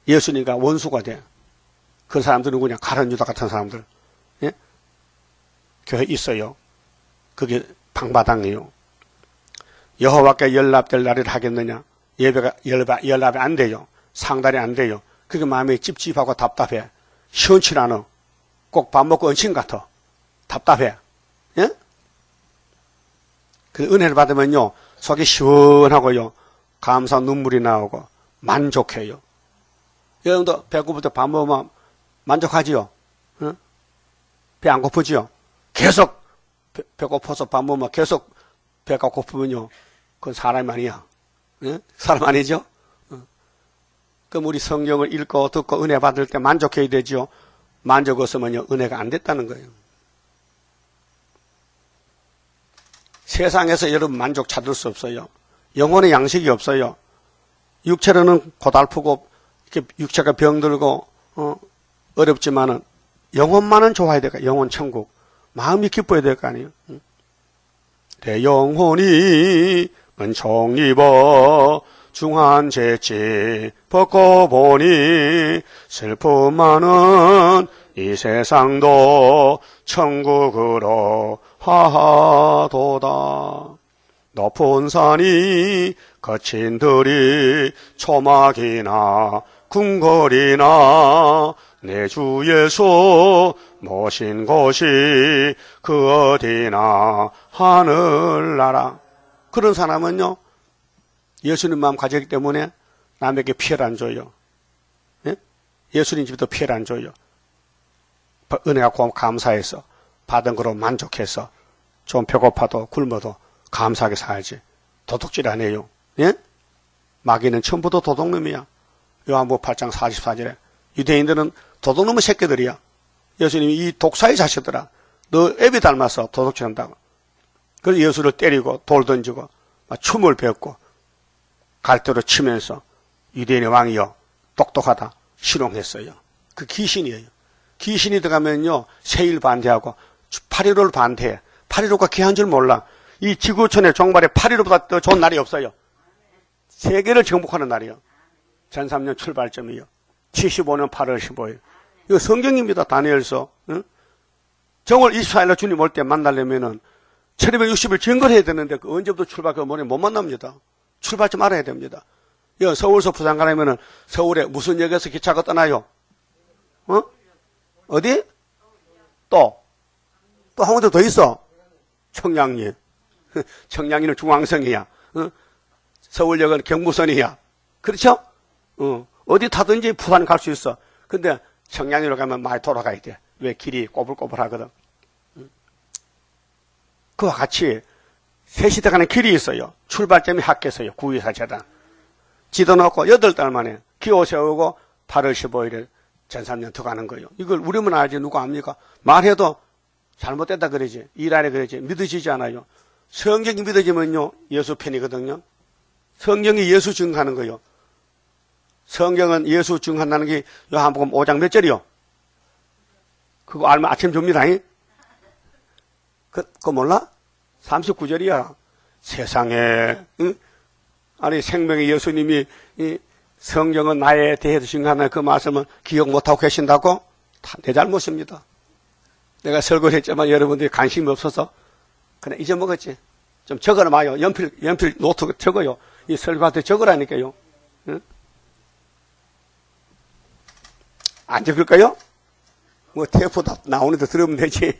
예수님과 원수가 돼. 그 사람들은 누구냐? 가룟 유다 같은 사람들. 예? 교회 있어요. 그게 방바당이에요. 여호와께 연락될 날을 하겠느냐? 예배가 연락이 안 돼요. 상달이 안 돼요. 그게 마음이 찝찝하고 답답해. 시원치 않아. 꼭 밥 먹고 은신 같아. 답답해. 예? 그 은혜를 받으면요. 속이 시원하고요. 감사 눈물이 나오고 만족해요. 여러분도 배고플 때 밥 먹으면 만족하지요? 응? 배 안 고프지요? 계속 배고파서 밥 먹으면 계속 배가 고프면요. 그건 사람이 아니야. 응? 사람 아니죠? 응. 그럼 우리 성경을 읽고 듣고 은혜 받을 때 만족해야 되죠? 만족 없으면요. 은혜가 안 됐다는 거예요. 세상에서 여러분 만족 찾을 수 없어요. 영혼의 양식이 없어요. 육체로는 고달프고 이렇게 육체가 병들고 어렵지만은 영혼만은 좋아야 될까? 영혼 천국. 마음이 기뻐야 될 거 아니에요. 내 영혼이 은총 입어 중한 재치 벗고 보니 슬픔 많은 이 세상도 천국으로 하하도다. 높은 산이 거친 들이 초막이나 궁궐이나 내 주 예수 모신 곳이 그 어디나 하늘나라. 그런 사람은요 예수님 마음 가졌기 때문에 남에게 피해를 안 줘요. 예? 예수님 집에도 피해를 안 줘요. 은혜가 감사해서 받은 거로 만족해서 좀 배고파도 굶어도 감사하게 살지. 도둑질 안 해요. 예? 마귀는 전부도 도둑놈이야. 요한복음 8장 44절에 유대인들은 도둑놈의 새끼들이야. 예수님이 이 독사의 자식들아 너 애비 닮아서 도둑질한다고. 그래서 예수를 때리고 돌 던지고 춤을 배웠고 갈대로 치면서 유대인의 왕이여 똑똑하다 희롱했어요. 그 귀신이에요. 귀신이 들어가면요 세일 반대하고 8.15를 반대해. 8.15가 귀한 줄 몰라. 이 지구촌의 종말에 8.15보다 더 좋은 날이 없어요. 세계를 정복하는 날이요. 전3년 출발점이요. 75년 8월 15일. 이거 성경입니다. 다니엘서. 응? 정월 24일날 주님 올 때 만나려면은 1260일 증거를 해야 되는데 그 언제부터 출발하면 못 만납니다. 출발점 알아야 됩니다. 여 서울서 부산 가려면은 서울에 무슨 역에서 기차가 떠나요? 어디? 또 한 군데 더 있어. 청량리. 청량리는 중앙선이야. 서울역은 경부선이야. 그렇죠? 어디 타든지 부산 갈 수 있어. 근데 청량리로 가면 많이 돌아가야 돼. 왜 길이 꼬불꼬불하거든. 그와 같이 새 시대 가는 길이 있어요. 출발점이 학교에서요. 9.24 재단. 지도 놓고 8달 만에 기호 세우고 8월 15일에 전3년 더 가는 거예요. 이걸 우리만 알지 누가 압니까? 말해도 잘못됐다 그러지. 일하래 그러지. 믿어지지 않아요. 성경이 믿어지면요. 예수 편이거든요. 성경이 예수 증거하는 거예요. 성경은 예수 증거한다는 게 요한복음 5장 몇 절이요? 그거 알면 아침 줍니다. 그거 몰라? 39절이야. 세상에 응? 아니 생명의 예수님이 이 성경은 나에 대해서 증거하는 그 말씀을 기억 못하고 계신다고? 다 내 잘못입니다. 내가 설교를 했지만 여러분들이 관심이 없어서 그냥 잊어먹었지. 좀 적어놔요. 연필 노트 적어요. 이 설교할 때 적으라니까요. 응? 안 적을까요? 뭐 테이프 다 나오는데 들으면 되지.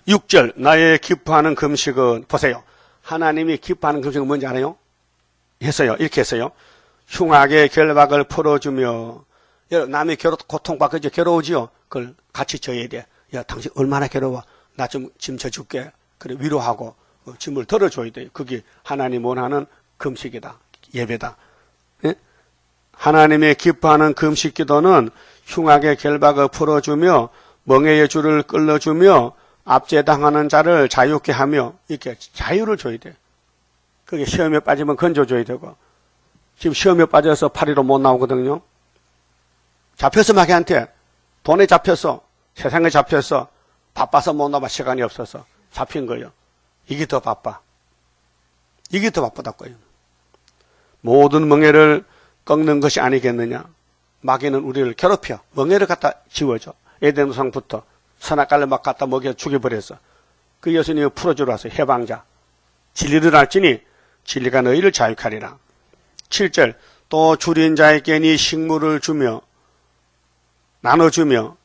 6절 나의 기뻐하는 금식은 보세요. 하나님이 기뻐하는 금식은 뭔지 알아요? 했어요. 이렇게 했어요. 흉악의 결박을 풀어주며 남이 고통받고 괴로우지요. 그걸 같이 져야 돼. 야 당신 얼마나 괴로워. 나 좀 짐 져줄게. 그래 위로하고 짐을 덜어줘야 돼요. 그게 하나님 원하는 금식이다. 예배다. 예? 하나님의 기뻐하는 금식 기도는 흉악의 결박을 풀어주며 멍에의 줄을 끌어주며 압제당하는 자를 자유케 하며 이렇게 자유를 줘야 돼. 그게 시험에 빠지면 건져줘야 되고 지금 시험에 빠져서 파리로 못 나오거든요. 잡혔어 마귀한테. 돈에 잡혔어. 세상에 잡혔어. 바빠서 못 나와 시간이 없어서 잡힌 거예요. 이게 더 바빠. 이게 더 바쁘다고요. 모든 멍에를 꺾는 것이 아니겠느냐. 마귀는 우리를 괴롭혀. 멍에를 갖다 지워줘. 에덴 우상부터 선악과를 막 갖다 먹여 죽여버렸어. 그 예수님이 풀어주러 왔어요. 해방자. 진리를 알지니 진리가 너희를 자유하리라. 7절 또 줄인 자에게 네 식물을 주며 나눠주며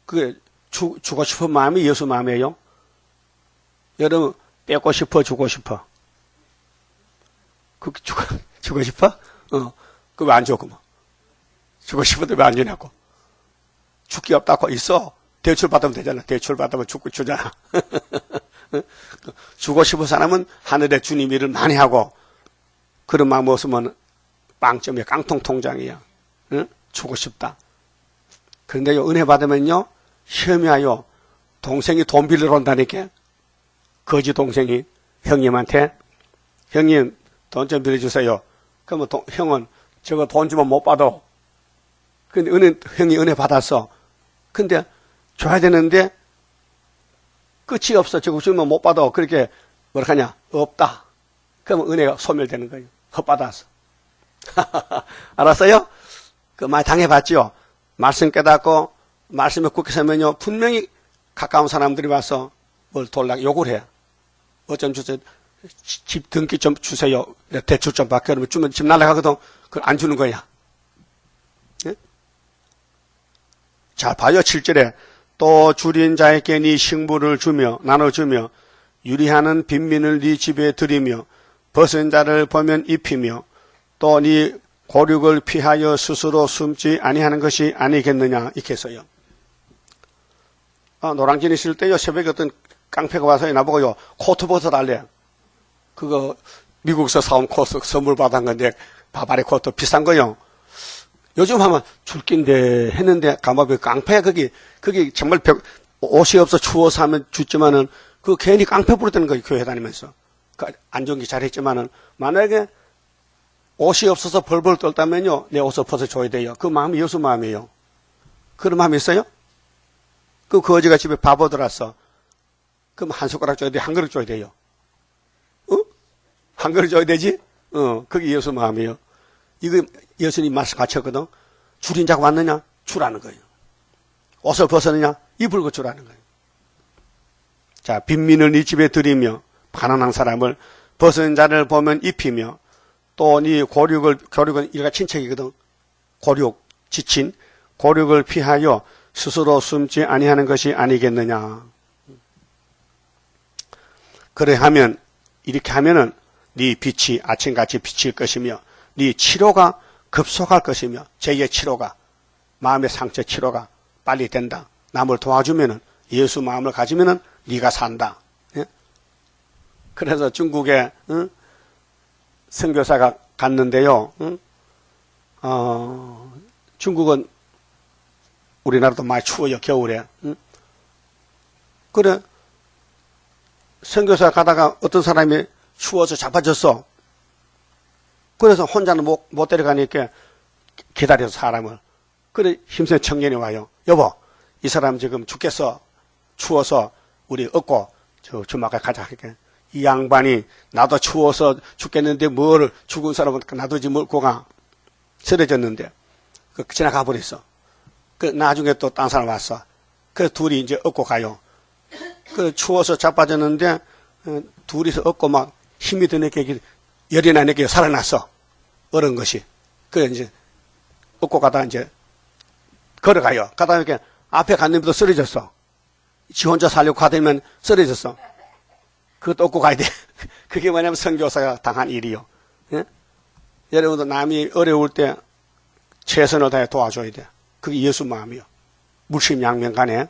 그게 주고 싶은 마음이 예수 마음이에요. 여러분 뺏고 싶어 주고 싶어? 그 주고 싶어? 그 왜 안 줘? 그럼 주고 싶은데 왜 안 주냐고. 죽기 없다고 있어. 대출 받으면 되잖아. 대출 받으면 죽고 주잖아. 주고 싶은 사람은 하늘의 주님 일을 많이 하고 그런 마음 없으면 빵점이야. 깡통 통장이야. 응? 주고 싶다. 그런데요 은혜 받으면요 시험이 와요. 동생이 돈 빌리러 온다니까. 거지 동생이 형님한테 형님 돈 좀 빌려주세요. 그러면 형은 저거 돈 주면 못 받아. 근데 형이 은혜 받았어. 근데 줘야 되는데 끝이 없어. 저거 주면 못 받아. 그렇게 뭐라 하냐? 없다. 그러면 은혜가 소멸되는 거예요. 헛받았어. 알았어요? 그 많이 당해봤죠? 말씀 깨닫고 말씀에 굳게 서면요 분명히 가까운 사람들이 와서 뭘 돌라 욕을 해. 어쩜 주세요. 집 등기 좀 주세요. 대출 좀 받게. 그러면 주면 집 날아가거든. 그걸 안 주는 거야. 예? 자 봐요. 7절에 또 줄인 자에게 네 식물을 주며 나눠주며 유리하는 빈민을 네 집에 들이며 벗은 자를 보면 입히며 또 네 고륙을 피하여 스스로 숨지 아니하는 것이 아니겠느냐. 이렇게 했어요. 노량진 있을 때요 새벽에 어떤 깡패가 와서 나보고요 코트 벗어달래. 그거 미국에서 사온 코트 선물 받은 건데 바바리 코트 비싼 거요. 요즘 하면 줄긴데 했는데 가만히 깡패 거기 정말 옷이 없어 추워서 하면 죽지만은 그 괜히 깡패 부르다는 거예요. 교회 다니면서. 안 좋은 게 잘했지만은 만약에 옷이 없어서 벌벌 떨다면요. 내 옷을 벗어줘야 돼요. 그 마음이 예수 마음이에요. 그런 마음이 있어요? 그 거지가 집에 밥 얻어놨어. 그럼 한 숟가락 줘야 돼? 한 그릇 줘야 돼요? 한 그릇 줘야 되지? 그게 예수 마음이에요. 이거 예수님 말씀 갖췄거든. 줄인 자가 왔느냐? 주라는 거예요. 옷을 벗었느냐? 입을 거 주라는 거예요. 자, 빈민을 네 집에 들이며 가난한 사람을 벗은 자를 보면 입히며 또 네 고륙은 이가 친척이거든. 고륙, 지친 고륙을 피하여 스스로 숨지 아니하는 것이 아니겠느냐. 그래 하면 이렇게 하면은 네 빛이 아침같이 비칠 것이며 네 치료가 급속할 것이며 제2의 치료가 마음의 상처 치료가 빨리 된다. 남을 도와주면은 예수 마음을 가지면은 네가 산다. 예? 그래서 중국에 선교사가 갔는데요. 중국은 우리나라도 많이 추워요. 겨울에. 그래 선교사 가다가 어떤 사람이 추워서 자빠졌어. 그래서 혼자는 못 데려가니까 기다려서 사람을. 그래 힘센 청년이 와요. 여보, 이 사람 지금 죽겠어. 추워서 우리 업고 저 주막에 가자. 이렇게. 이 양반이 나도 추워서 죽겠는데 뭘 죽은 사람은 놔두지 물고 가. 쓰러졌는데 지나가 버렸어. 그 나중에 또 딴 사람 왔어. 그래서 둘이 이제 업고 가요. 그 추워서 자빠졌는데 둘이서 업고 막 힘이 드니까 열이 나니까 살아났어. 얼은 것이. 그래 이제 업고 가다 이제 걸어가요. 가다 이렇게 앞에 갔는데도 쓰러졌어. 지 혼자 살려고 가다면 쓰러졌어. 그것도 업고 가야 돼. 그게 뭐냐면 선교사가 당한 일이요. 예? 여러분도 남이 어려울 때 최선을 다해 도와줘야 돼. 그게 예수 마음이요. 물심양면 간에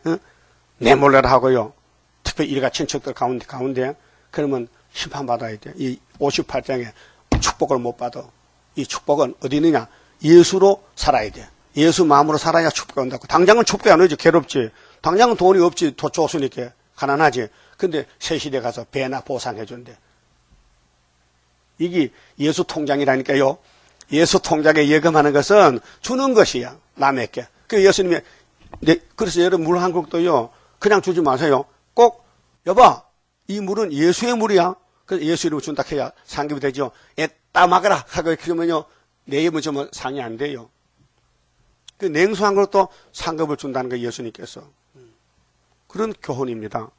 내몰래라 하고요. 특별히 일가 친척들 가운데 그러면 심판받아야 돼. 이 58장에 축복을 못 받아. 이 축복은 어디 있느냐? 예수로 살아야 돼. 예수 마음으로 살아야 축복이 온다고. 당장은 축복이 안 오지. 괴롭지. 당장은 돈이 없지. 돈 줬으니까 가난하지. 근데 새 시대 가서 배나 보상해 준대. 이게 예수 통장이라니까요. 예수 통장에 예금하는 것은 주는 것이야. 남에게. 그 예수님이 그래서 여러분 물 한 그릇도요. 그냥 주지 마세요. 꼭 여봐 이 물은 예수의 물이야. 그래서 예수 이름을 준다 해야 상급이 되죠. 에따 막아라 하고 그러면요 내 입은 좀 상이 안 돼요. 그 냉수한 것도 상급을 준다는 거 예수님께서. 그런 교훈입니다.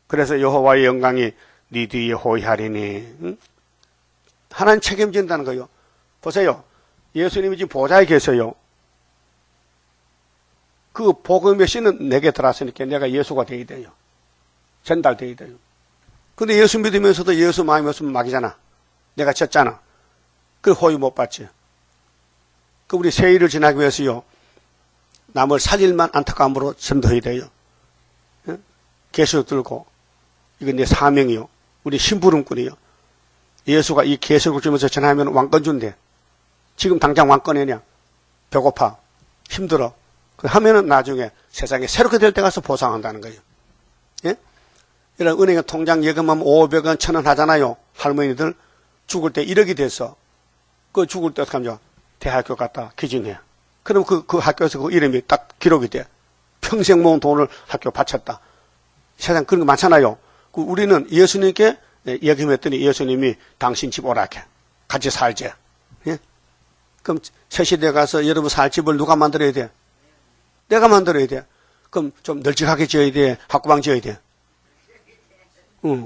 그래서 여호와의 영광이 네 뒤에 호위하리니 하나님 책임진다는 거예요. 보세요. 예수님이 지금 보좌에 계세요. 그 복음의 씨는 내게 들어왔으니까 내가 예수가 되어야 돼요. 전달되어야 돼요. 근데 예수 믿으면서도 예수 마음이 없으면 막이잖아. 내가 졌잖아. 그 호의 못 받지. 그 우리 세일을 지나기 위해서요. 남을 살릴만 안타까움으로 전도해야 돼요. 계속 들고 이건 내 사명이요. 우리 심부름꾼이요. 예수가 이 계속을 주면서 전하면 왕권 준대. 지금 당장 왕권이냐? 배고파. 힘들어. 하면은 나중에 세상에 새롭게 될 때 가서 보상한다는 거예요. 예? 이런 은행에 통장 예금하면 500원, 1000원 하잖아요. 할머니들 죽을 때 1억이 돼서 그 죽을 때 어떻게 하면 대학교 갔다 기증해. 그럼 그 학교에서 그 이름이 딱 기록이 돼. 평생 모은 돈을 학교 바쳤다. 세상 그런 거 많잖아요. 우리는 예수님께 예금했더니 예수님이 당신 집 오라게. 같이 살재. 예? 그럼 새 시대에 가서 여러분 살 집을 누가 만들어야 돼? 내가 만들어야 돼. 그럼 좀 널찍하게 지어야 돼? 학구방 지어야 돼?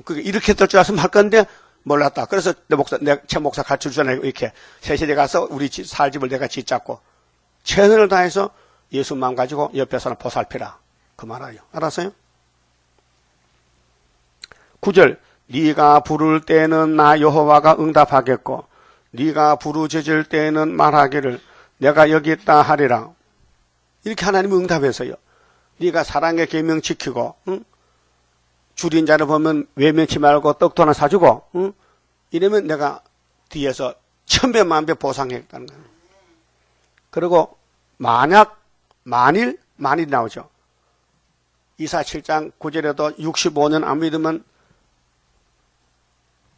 그게 이렇게 될 줄 알았으면 할 건데 몰랐다. 그래서 최 목사 가르쳐 주잖아요. 이렇게 새 시대 가서 우리 살 집을 내가 짓잡고 최선을 다해서 예수 마음 가지고 옆에 사람 보살피라. 그 말아요. 알았어요? 9절 네가 부를 때는 나 여호와가 응답하겠고 네가 부르짖을 때는 말하기를 내가 여기 있다 하리라. 이렇게 하나님이 응답해서요. 네가 사랑의 계명 지키고 줄인 자를 보면 외면치 말고 떡도 하나 사주고 이러면 내가 뒤에서 천배 만배 보상했다는 거예요. 그리고 만일 나오죠. 이사 7장 9절에도 65년 안 믿으면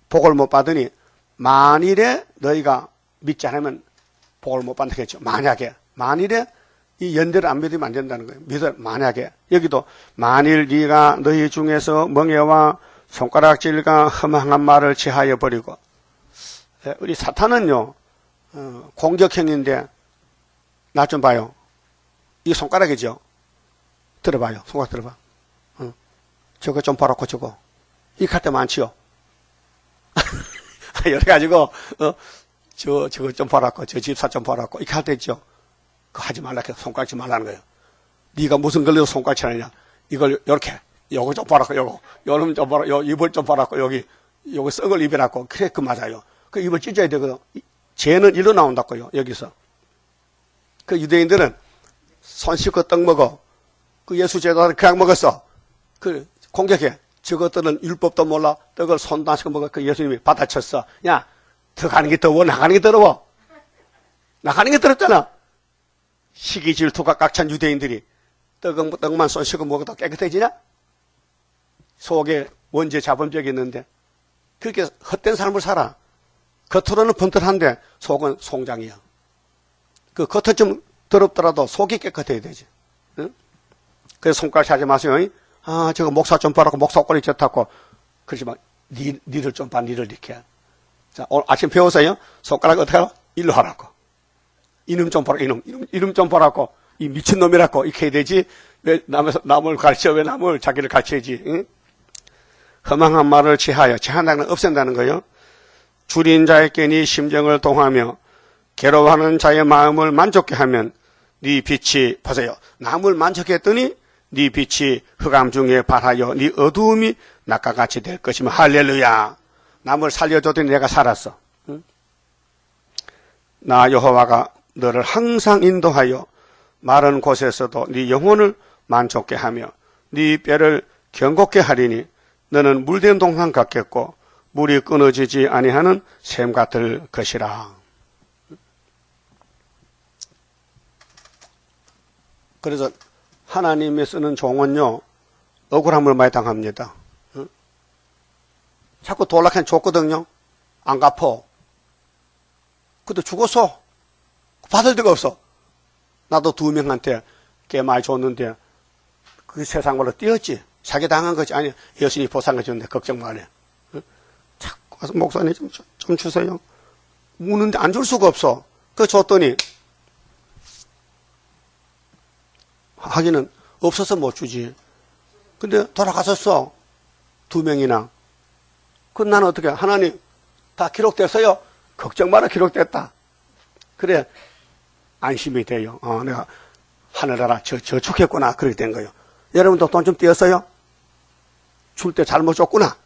복을 못 받으니 만일에 너희가 믿지 않으면 복을 못 받겠죠. 만일에 이 연대를 안 믿으면 안 된다는 거예요. 만약에 여기도 만일 네가 너희 중에서 멍에와 손가락질과 허망한 말을 취하여 버리고 우리 사탄은요 공격형인데 나 좀 봐요. 이 손가락이죠. 들어봐요. 손가락 들어봐. 저거 좀 보라고 저거. 이렇게 할 때 많지요. 이래가지고 저거 좀 보라고 저 집사 좀 보라고 이렇게 할 때 있죠. 그거 하지 말라 해서 손가락질 말라는 거예요. 네가 무슨 걸려서 손가락질 하느냐. 이걸 요렇게 요거 좀 보라고 요거 요놈 좀 보라고 요 입을 좀 보라고 여기 요거 썩을 입이라고 그래 그 맞아요. 그 입을 찢어야 되거든. 죄는 일로 나온다고요. 여기서. 그 유대인들은 손 씻고 떡 먹어. 그 예수 제자들 그냥 먹었어. 그 공격해. 저것들은 율법도 몰라. 떡을 손도 안 씻고 먹어. 그 예수님이 받아쳤어. 야, 들어가는 게 더워. 나가는 게 더러워. 나가는 게 더럽잖아. 시기 질투가 깍찬 유대인들이 떡만 손 씻고 먹어도 깨끗해지냐? 속에 원죄 자범죄가 있는데 그렇게 헛된 삶을 살아. 겉으로는 번듯한데 속은 송장이야. 그 겉은 좀 더럽더라도 속이 깨끗해야 되지. 응? 그래서 손가락 하지 마세요. 아, 저거 목사 좀 봐라고 목사 꼬리 좋다고. 그러지만 니를 좀 봐, 니를 이렇게. 자, 오늘 아침 배웠어요? 손가락 어떻게 하라? 일로 하라고. 이놈 좀 보라, 이놈 좀 보라고. 이 미친놈이라고. 이렇게 해야 되지. 왜 남을 가르쳐, 왜 남을 자기를 가르쳐야지. 응? 허망한 말을 제한다는 건 없앤다는 거예요. 줄인 자에게 네 심정을 동하며 괴로워하는 자의 마음을 만족케 하면 네 빛이 보세요. 남을 만족했더니 네 빛이 흑암 중에 발하여 네 어두움이 낮과 같이 될 것이며 할렐루야. 남을 살려줬더니 내가 살았어. 응? 나 여호와가 너를 항상 인도하여 마른 곳에서도 네 영혼을 만족케 하며 네 뼈를 견고케 하리니 너는 물된 동산 같겠고 물이 끊어지지 아니하는 샘 같을 것이라. 그래서 하나님이 쓰는 종은요 억울함을 많이 당합니다. 응? 자꾸 돌락한 줬거든요. 안 갚어. 근데 죽었어. 받을 데가 없어. 나도 2명한테 꽤 많이 줬는데 그 세상으로 뛰었지. 사기당한 거지. 아니 여신이 보상해 주는데 걱정 마 해. 응? 자꾸 가서 목사님 좀 주세요. 묻는데 안 줄 수가 없어. 그거 줬더니 하기는 없어서 못 주지. 근데 돌아가셨어. 2명이나. 그럼 나는 어떻게 하나님 다 기록됐어요? 걱정 마라 기록됐다. 그래 안심이 돼요. 내가 하늘나라 저축했구나. 그렇게 된 거예요. 여러분도 돈 좀 띄었어요? 줄 때 잘못 줬구나.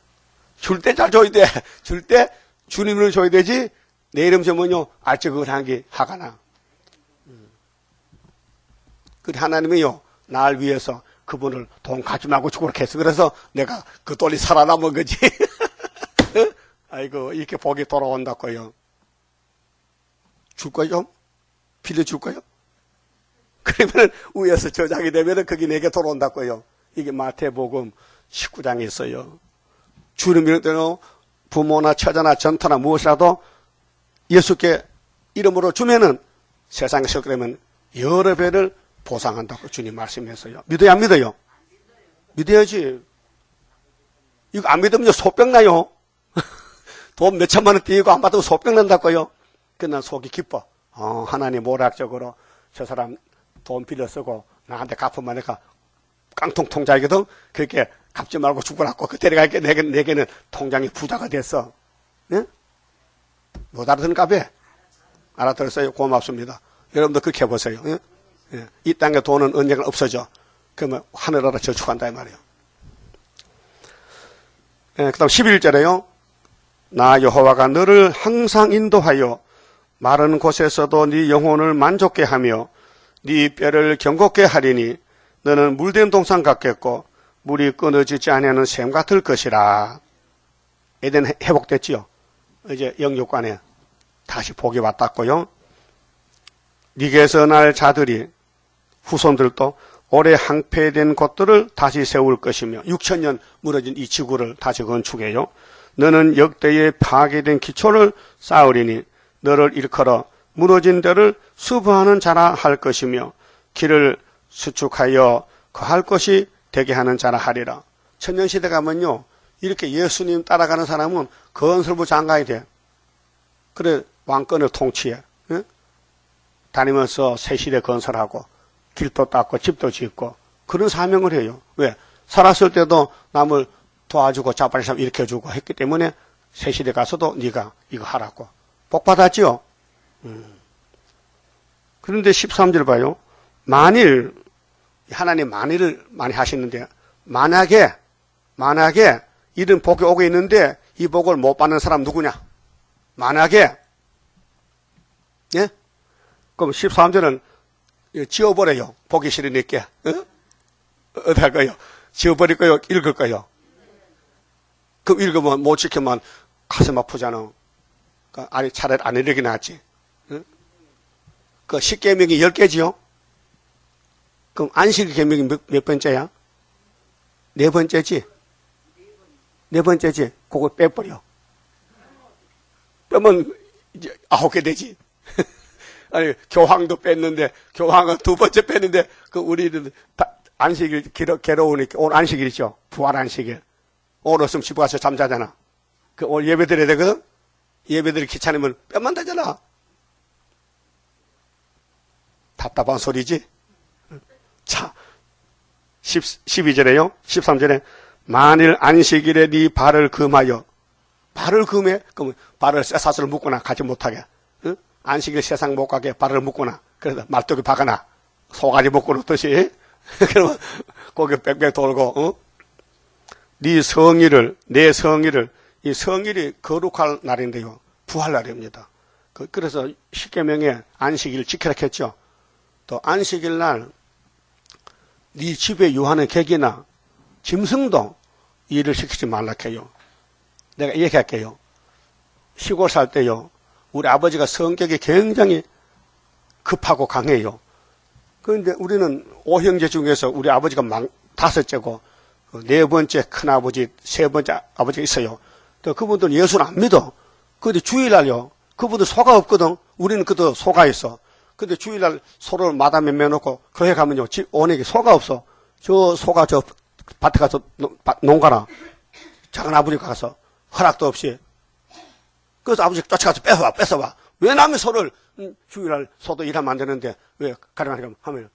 줄 때 잘 줘야 돼. 줄 때 주님을 줘야 되지. 내 이름 저면요 알적을 한 게 화가 나. 그 하나님이요 날 위해서 그분을 돈 갖지 말고 죽으라 했어. 그래서 내가 그 돈이 살아남은 거지. 아이고 이렇게 복이 돌아온다고요. 줄 거요? 빌려줄 거요? 그러면 위에서 저장이 되면 그게 내게 돌아온다고요. 이게 마태복음 19장에 있어요. 주님 이럴 때는 부모나 처자나 전터나 무엇이라도 예수께 이름으로 주면은 세상에서 그러면 여러 배를 보상한다고 주님 말씀했어요. 믿어요, 안 믿어요? 믿어야지. 이거 안 믿으면 소병 나요. 돈 몇 천만 원 띄고 안 받으면 소병 난다고요. 그래서 난 속이 기뻐. 하나님 모락적으로 저 사람 돈 빌려 쓰고 나한테 갚으면 내가 깡통 통장이거든. 그렇게 갚지 말고 죽으라고. 그 데려갈게. 내게는 통장이 부자가 됐어. 네? 못 알아듣는가 봐. 알아들었어요? 고맙습니다. 여러분도 그렇게 해보세요. 예? 예. 이 땅의 돈은 언젠가 없어져. 그러면 하늘나라 저축한다 이 말이에요. 예, 그 다음 11절에요. 나 여호와가 너를 항상 인도하여 마른 곳에서도 네 영혼을 만족케 하며 네 뼈를 견고케 하리니 너는 물된 동산 같겠고 물이 끊어지지 아니하는 샘 같을 것이라. 에덴 회복됐지요. 이제 영육간에 다시 복이 왔다고요. 네게서 날 자들이 후손들도 오래 항폐된 곳들을 다시 세울 것이며 6천년 무너진 이 지구를 다시 건축해요. 너는 역대의 파괴된 기초를 쌓으리니 너를 일컬어 무너진 데를 수부하는 자라 할 것이며 길을 수축하여 거할 것이 되게 하는 자라 하리라. 천년시대 가면요, 이렇게 예수님 따라가는 사람은 건설부 장관이 돼. 그래 왕권을 통치해. 응? 다니면서 새시대 건설하고 길도 닦고 집도 짓고 그런 사명을 해요. 왜? 살았을 때도 남을 도와주고 자발의 삶 일으켜주고 했기 때문에 새시대 가서도 네가 이거 하라고 복 받았지요. 그런데 13절 봐요. 만일 하나님 만일을 많이 하시는데 만약에 이런 복이 오고 있는데 이 복을 못 받는 사람 누구냐? 만약에 예? 그럼 13절은 지워버려요. 보기 싫으니까. 어디 할까요? 지워버릴 거요? 읽을 거요? 그럼 읽으면 못 지키면 가슴 아프잖아. 아니, 차라리 안 읽기 낫지. 그 10계명이 10개지요? 그럼 안식 계명이 몇 번째야? 네 번째지? 네 번째지? 그걸 빼버려. 빼면 이제 9개 되지. 아니, 교황도 뺐는데, 교황은 2번째 뺐는데, 우리는 안식일 괴로우니까, 오늘 안식일 있죠? 부활 안식일. 오늘 없으면 집에 가서 잠자잖아. 오늘 예배 드려야 되거든? 예배 드리기 귀찮으면 빼면 되잖아. 답답한 소리지? 자, 12절에요. 13절에, 만일 안식일에 네 발을 금하여, 발을 금해? 그러면 발을 쇠사슬을 묶거나 가지 못하게. 안식일 세상 못 가게 발을 묶거나, 그래서 말뚝이 박아놔. 소가지 묶고 놓듯이. 그러면 고개 빽빽 돌고, 네 성일을, 내 성일을, 이 성일이 거룩할 날인데요. 부활날입니다. 그래서 십계명에 안식일 지키라 했죠. 또 안식일 날, 네 집에 유하는 객이나 짐승도 일을 시키지 말라 해요. 내가 얘기할게요. 시골 살 때요. 우리 아버지가 성격이 굉장히 급하고 강해요. 그런데 우리는 5형제 중에서 우리 아버지가 5째고 4번째 큰아버지, 3번째 아버지가 있어요. 또 그분들은 예수를 안 믿어. 그런데 주일날요. 그분들 소가 없거든. 우리는 그도 소가 있어. 근데 주일날 소를 마담에 매놓고 교회 가면요. 오내기 소가 없어. 저 소가 저 밭에 가서 농가나 작은 아버지가 가서 허락도 없이. 그래서 아버지 쫓아가서 뺏어와. 왜 남의 소를 주일날 소도 일하면 안 되는데 왜 가려면 하면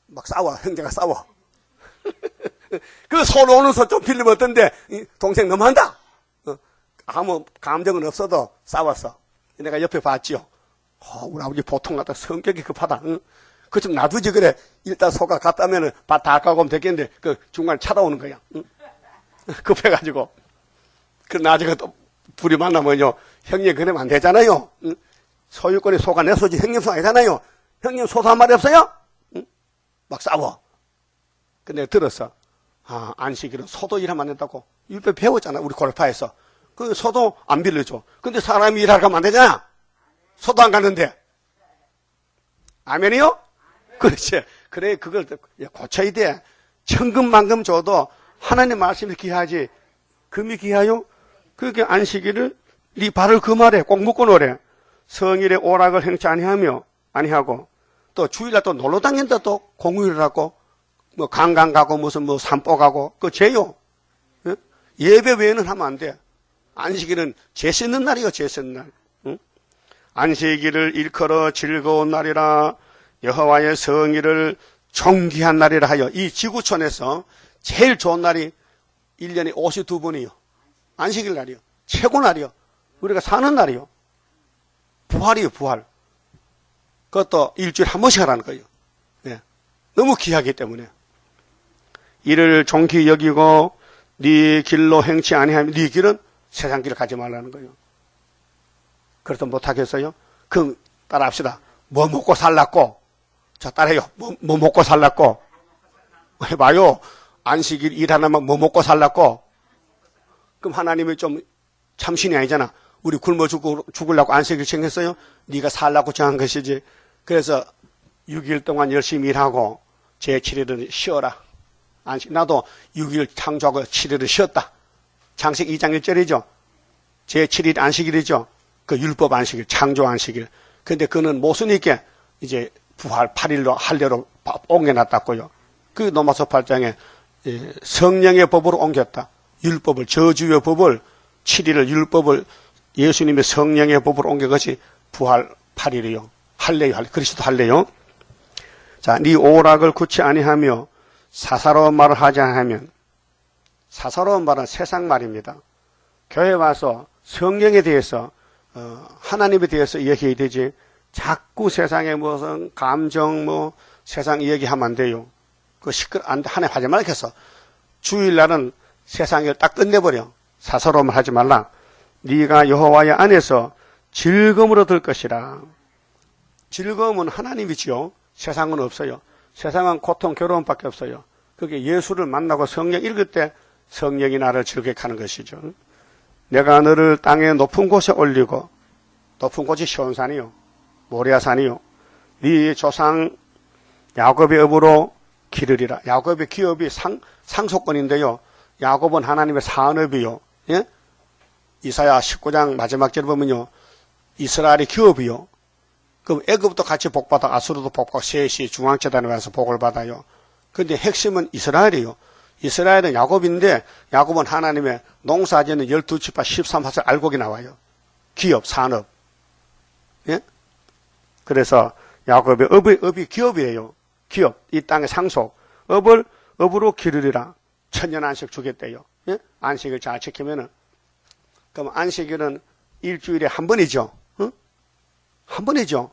막 싸워. 형제가 싸워. 그 소 노는 소 좀 빌리면 어떤데 동생 너무한다. 아무 감정은 없어도 싸웠어. 내가 옆에 봤지요. 우리 아버지 보통 같다. 성격이 급하다. 그 좀 놔두지 그래. 일단 소가 갔다면은 밭 다 까고 오면 되겠는데 그 중간에 찾아오는 거야. 급해가지고. 그 나중에 또 둘이 만나면요. 형님 그러면 안 되잖아요. 소유권이 소가 내 소지 형님 소 아니잖아요. 형님 소도 한 마리 없어요? 막 싸워. 근데 들었어. 안식일은 소도 일하면 안 된다고. 율법 배웠잖아. 우리 골파에서. 그 소도 안 빌려줘. 근데 사람이 일하러 가면 안 되잖아. 소도 안 가는데. 아멘이요? 그렇지. 그래, 그걸 고쳐야 돼. 천금만금 줘도 하나님 말씀이 귀하지. 금이 귀하요? 그렇게 안식일을 네 발을 금하래. 꼭 묶어 놓으래. 성일에 오락을 행치 아니하고 또 주일날 또 놀러 다닌다 또 공휴일을 하고 뭐 강강 가고 무슨 뭐 산보 가고 그 죄요. 예배 외에는 하면 안 돼. 안식일은 죄 씻는 날이요. 죄 씻는 날. 안식일을 일컬어 즐거운 날이라 여호와의 성일을 존귀한 날이라 하여 이 지구촌에서 제일 좋은 날이 1년에 52번이요. 안식일 날이요. 최고 날이요. 우리가 사는 날이요. 부활이요. 부활. 그것도 일주일에 한 번씩 하라는 거예요. 네. 너무 귀하기 때문에. 이를 존귀 여기고 네 길로 행치 아니하면 네 길은 세상 길을 가지 말라는 거예요. 그래도 못하겠어요? 그럼 따라합시다. 뭐 먹고 살라고? 자, 따라해요. 뭐 먹고 살라고? 해봐요. 안식일 일 하나만 뭐 먹고 살라고? 그럼 하나님이 좀 참신이 아니잖아. 우리 굶어 죽으려고 안식일 정했어요? 네가 살라고 정한 것이지. 그래서 6일 동안 열심히 일하고 제7일은 쉬어라. 안식. 나도 6일 창조하고 7일을 쉬었다. 창세기 2장 1절이죠. 제7일 안식일이죠. 그 율법 안식일, 창조 안식일. 근데 그는 모순있게 이제 부활 8일로 할례로 옮겨놨다고요. 그 로마서 8장에 성령의 법으로 옮겼다. 율법을, 저주의 법을, 7일을 율법을 예수님의 성령의 법으로 옮긴 것이 부활 8일이요. 할례요. 그리스도 할례요. 자, 네 오락을 굳이 아니하며 사사로운 말을 하지 않으면, 사사로운 말은 세상 말입니다. 교회 와서 성경에 대해서 하나님에 대해서 얘기해야 되지, 자꾸 세상에 무슨 감정 세상 얘기하면 안 돼요. 그 하나님 하지 말라 해서 주일날은 세상을 딱 끝내버려. 사사로운 말 하지 말라. 네가 여호와의 안에서 즐거움으로 들 것이라. 즐거움은 하나님이지요. 세상은 없어요. 세상은 고통, 괴로움밖에 없어요. 그게 예수를 만나고 성령 읽을 때 성령이 나를 즐겁게 하는 것이죠. 내가 너를 땅의 높은 곳에 올리고, 높은 곳이 시온산이요, 모리아산이요, 네 조상 야곱의 업으로 기르리라. 야곱의 기업이 상속권인데요. 야곱은 하나님의 산업이요. 예? 이사야 19장 마지막 절 보면요, 이스라엘의 기업이요. 그럼 애굽도 같이 복받아, 아수르도 복받고, 셋이 중앙재단에 와서 복을 받아요. 근데 핵심은 이스라엘이요. 이스라엘은 야곱인데, 야곱은 하나님의 농사짓는 12지파 13파설 알곡이 나와요. 기업, 산업. 예? 그래서 야곱의 업이 기업이에요. 기업, 이 땅의 상속. 업으로 기르리라. 천년 안식 주겠대요. 예? 안식을 잘 지키면은. 그럼 안식일은 일주일에 한 번이죠. 응? 한 번이죠.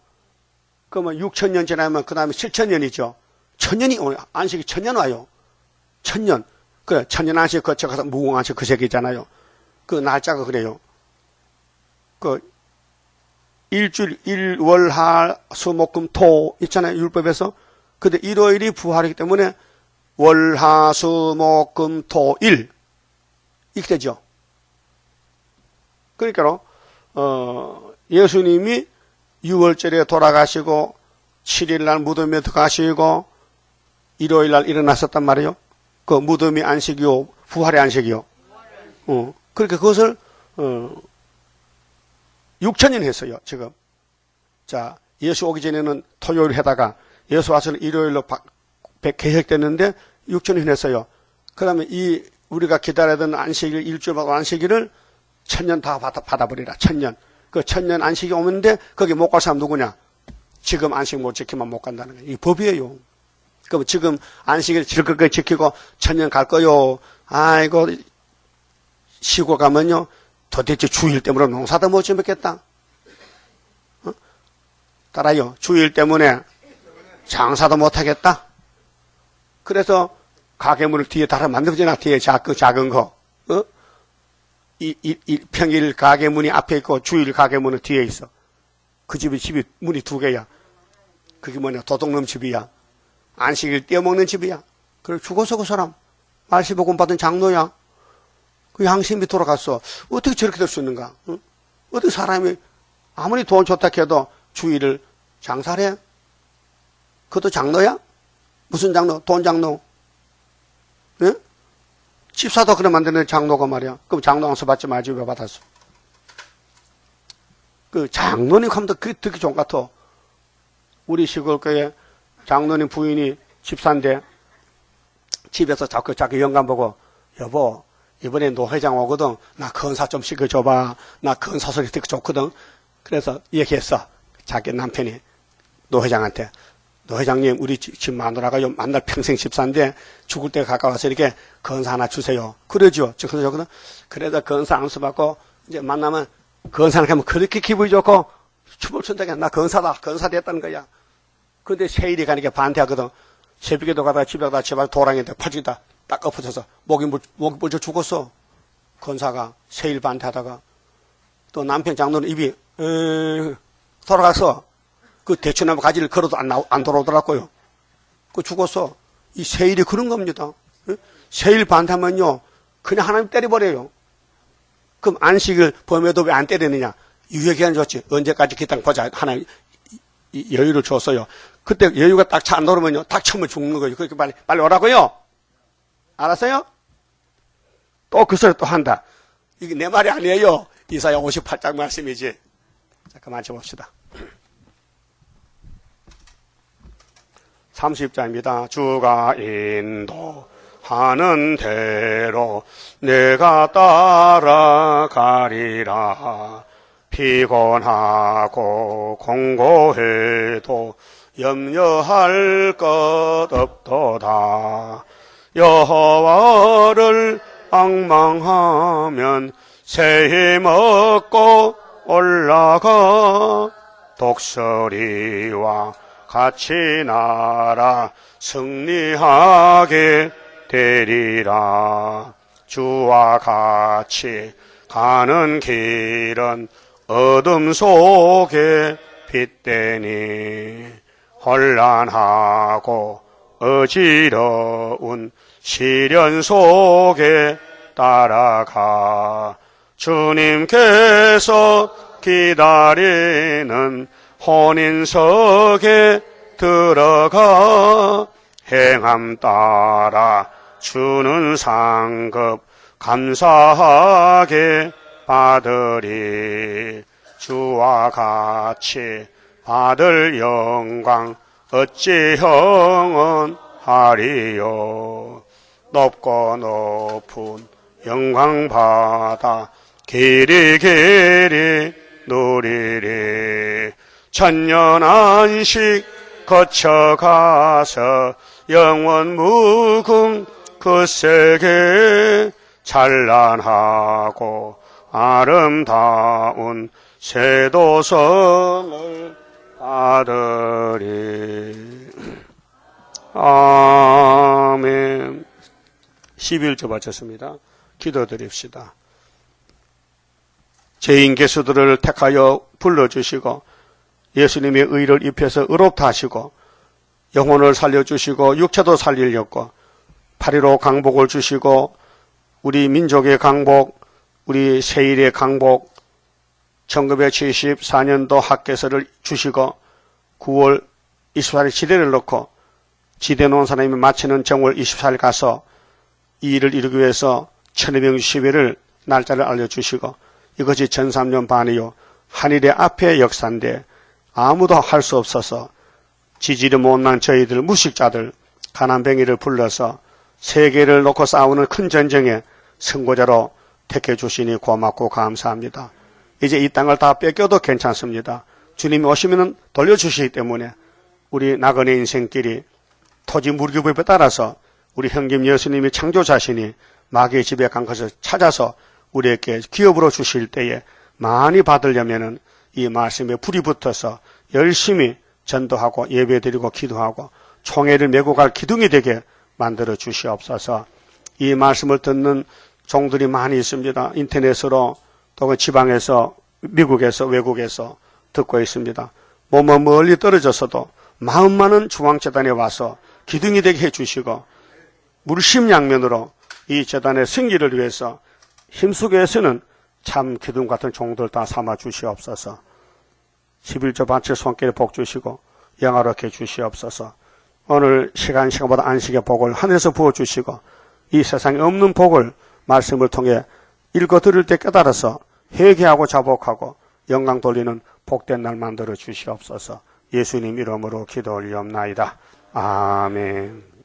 그러면 6,000년 지나면 그 다음에 7,000년이죠. 1,000년이, 안식이 1,000년 와요. 1,000년. 그래, 1,000년 안식 거쳐가서 무궁안식 그 새끼잖아요. 그 날짜가 그래요. 그, 일주일, 일, 월, 하, 수, 목, 금, 토 있잖아요. 율법에서. 근데 일요일이 부활이기 때문에 월, 하, 수, 목, 금, 토, 일. 이렇게 되죠. 그러니까, 예수님이 6월절에 돌아가시고, 7일날 무덤에 들어가시고, 일요일날 일어나셨단 말이에요. 그 무덤이 안식이요, 부활의 안식이요. 그러니까 그것을, 6,000년 했어요, 지금. 자, 예수 오기 전에는 토요일 해다가, 예수 와서는 일요일로 계획됐는데, 6,000년 했어요. 그 다음에 우리가 기다리던 안식일, 일주일 안식일을 1,000년 다 받아버리라, 1,000년. 그 1,000년 안식이 오는데, 거기 못 갈 사람 누구냐? 지금 안식 못 지키면 못 간다는 거예요. 이 법이에요. 그럼 지금 안식일 즐겁게 지키고 1,000년 갈 거요. 아이고, 쉬고 가면요, 도대체 주일 때문에 농사도 못 짓겠다. 따라요. 주일 때문에 장사도 못 하겠다. 그래서 가게문을 뒤에 달아 만들어지나, 뒤에 작은 거. 평일 가게문이 앞에 있고 주일 가게문은 뒤에 있어. 그 집이 문이 2개야. 그게 뭐냐, 도둑놈 집이야. 안식일 떼어먹는 집이야. 그래, 죽어서 그 사람. 말시복음 받은 장로야. 그 양심이 돌아갔어. 어떻게 저렇게 될 수 있는가? 응? 어떻게 사람이 아무리 돈 좋다 해도 주일을 장사를 해? 그것도 장로야? 무슨 장로? 돈 장로? 응? 집사도 그래 만드는 장로가 말이야. 그럼 장로 안수 받지 말지 왜 받았어? 그 장로님 하면 그게 듣기 좋은 것 같아. 우리 시골교회 장로님 부인이 집사인데 집에서 자꾸 영감 보고, 여보, 이번에 노회장 오거든. 나 건사 좀 시켜줘봐. 나 건사 소리 듣기 좋거든. 그래서 얘기했어. 자기 남편이 노회장한테. 노회장님, 우리 집 마누라가 만날 평생 집사인데 죽을 때 가까워서 이렇게 건사 하나 주세요. 그러죠. 그러거든. 그래서 건사 안수 받고 이제 만나면 건사를 하면 그렇게 기분이 좋고 춤을 춘다게, 나 건사다. 건사 됐다는 거야. 근데 세일이 가니까 반대하거든. 새벽에도 가다가 집에 가다가 집안 도랑이한테 파지다 딱 엎어져서 목이 물져 죽었어. 건사가 세일 반대하다가. 또 남편 장로는 입이 돌아가서 그 대추나무 가지를 걸어도 안 돌아오더라고요. 그 죽었어. 이 세일이 그런 겁니다. 세일 반대하면요, 그냥 하나님 때려버려요. 그럼 안식을 범해도 왜 안 때리느냐? 유예기간 줬지. 언제까지 그 땅 보자. 하나님 여유를 줬어요. 그때 여유가 딱 차 안 오르면요, 딱 쳐면 죽는 거죠. 그렇게 빨리 오라고요. 알았어요? 또 그 소리 또 한다. 이게 내 말이 아니에요. 이사야 58장 말씀이지. 자, 그만 쳐봅시다. 30장입니다. 주가 인도하는 대로 내가 따라가리라. 피곤하고 공고해도 염려할 것 없도다. 여호와를 앙망하면 새 힘 얻고 올라가. 독수리와 같이 날아 승리하게 되리라. 주와 같이 가는 길은 어둠 속에 빛되니 혼란하고 어지러운 시련 속에 따라가. 주님께서 기다리는 혼인석에 들어가. 행함 따라 주는 상급 감사하게 받으리. 주와 같이 받을 영광 어찌 형언하리요. 높고 높은 영광 받아 길이 누리리. 천년 안식 거쳐가서 영원 무궁 그 세계 찬란하고 아름다운 세도성을 받으리. 아멘. 11조 바쳤습니다. 기도드립시다. 죄인 개수들을 택하여 불러주시고 예수님의 의를 입혀서 의롭다 하시고 영혼을 살려주시고 육체도 살리려고 8.15 강복을 주시고 우리 민족의 강복, 우리 세일의 강복, 1974년도 학개서를 주시고 9월 24일 지대를 넣고 지대 놓은 사람이 마치는 정월 24일 가서 이 일을 이루기 위해서 1260일을 날짜를 알려주시고 이것이 전3년 반이요 한일의 앞에 역사인데 아무도 할 수 없어서 지지를 못난 저희들 무식자들 가난뱅이를 불러서 세계를 놓고 싸우는 큰 전쟁에 선고자로 택해 주시니 고맙고 감사합니다. 이제 이 땅을 다 뺏겨도 괜찮습니다. 주님이 오시면 돌려주시기 때문에 우리 나그네 인생길이 토지 무르기법에 따라서 우리 형님 예수님이 창조자신이 마귀의 집에 간 것을 찾아서 우리에게 기업으로 주실 때에 많이 받으려면은 이 말씀에 불이 붙어서 열심히 전도하고 예배드리고 기도하고 총애를 메고 갈 기둥이 되게 만들어 주시옵소서. 이 말씀을 듣는 종들이 많이 있습니다. 인터넷으로 또 지방에서 미국에서 외국에서 듣고 있습니다. 몸은 멀리 떨어졌어도 마음만은 중앙재단에 와서 기둥이 되게 해주시고 물심양면으로 이 재단의 승리를 위해서 힘쓰게 해서는 참 기둥 같은 종들 다 삼아 주시옵소서. 11조 바칠 손길에 복 주시고 영화롭게 주시옵소서. 오늘 시간보다 안식의 복을 하늘에서 부어주시고 이 세상에 없는 복을 말씀을 통해 읽어 들을 때 깨달아서 회개하고 자복하고 영광 돌리는 복된 날 만들어 주시옵소서. 예수님 이름으로 기도 올리옵나이다. 아멘.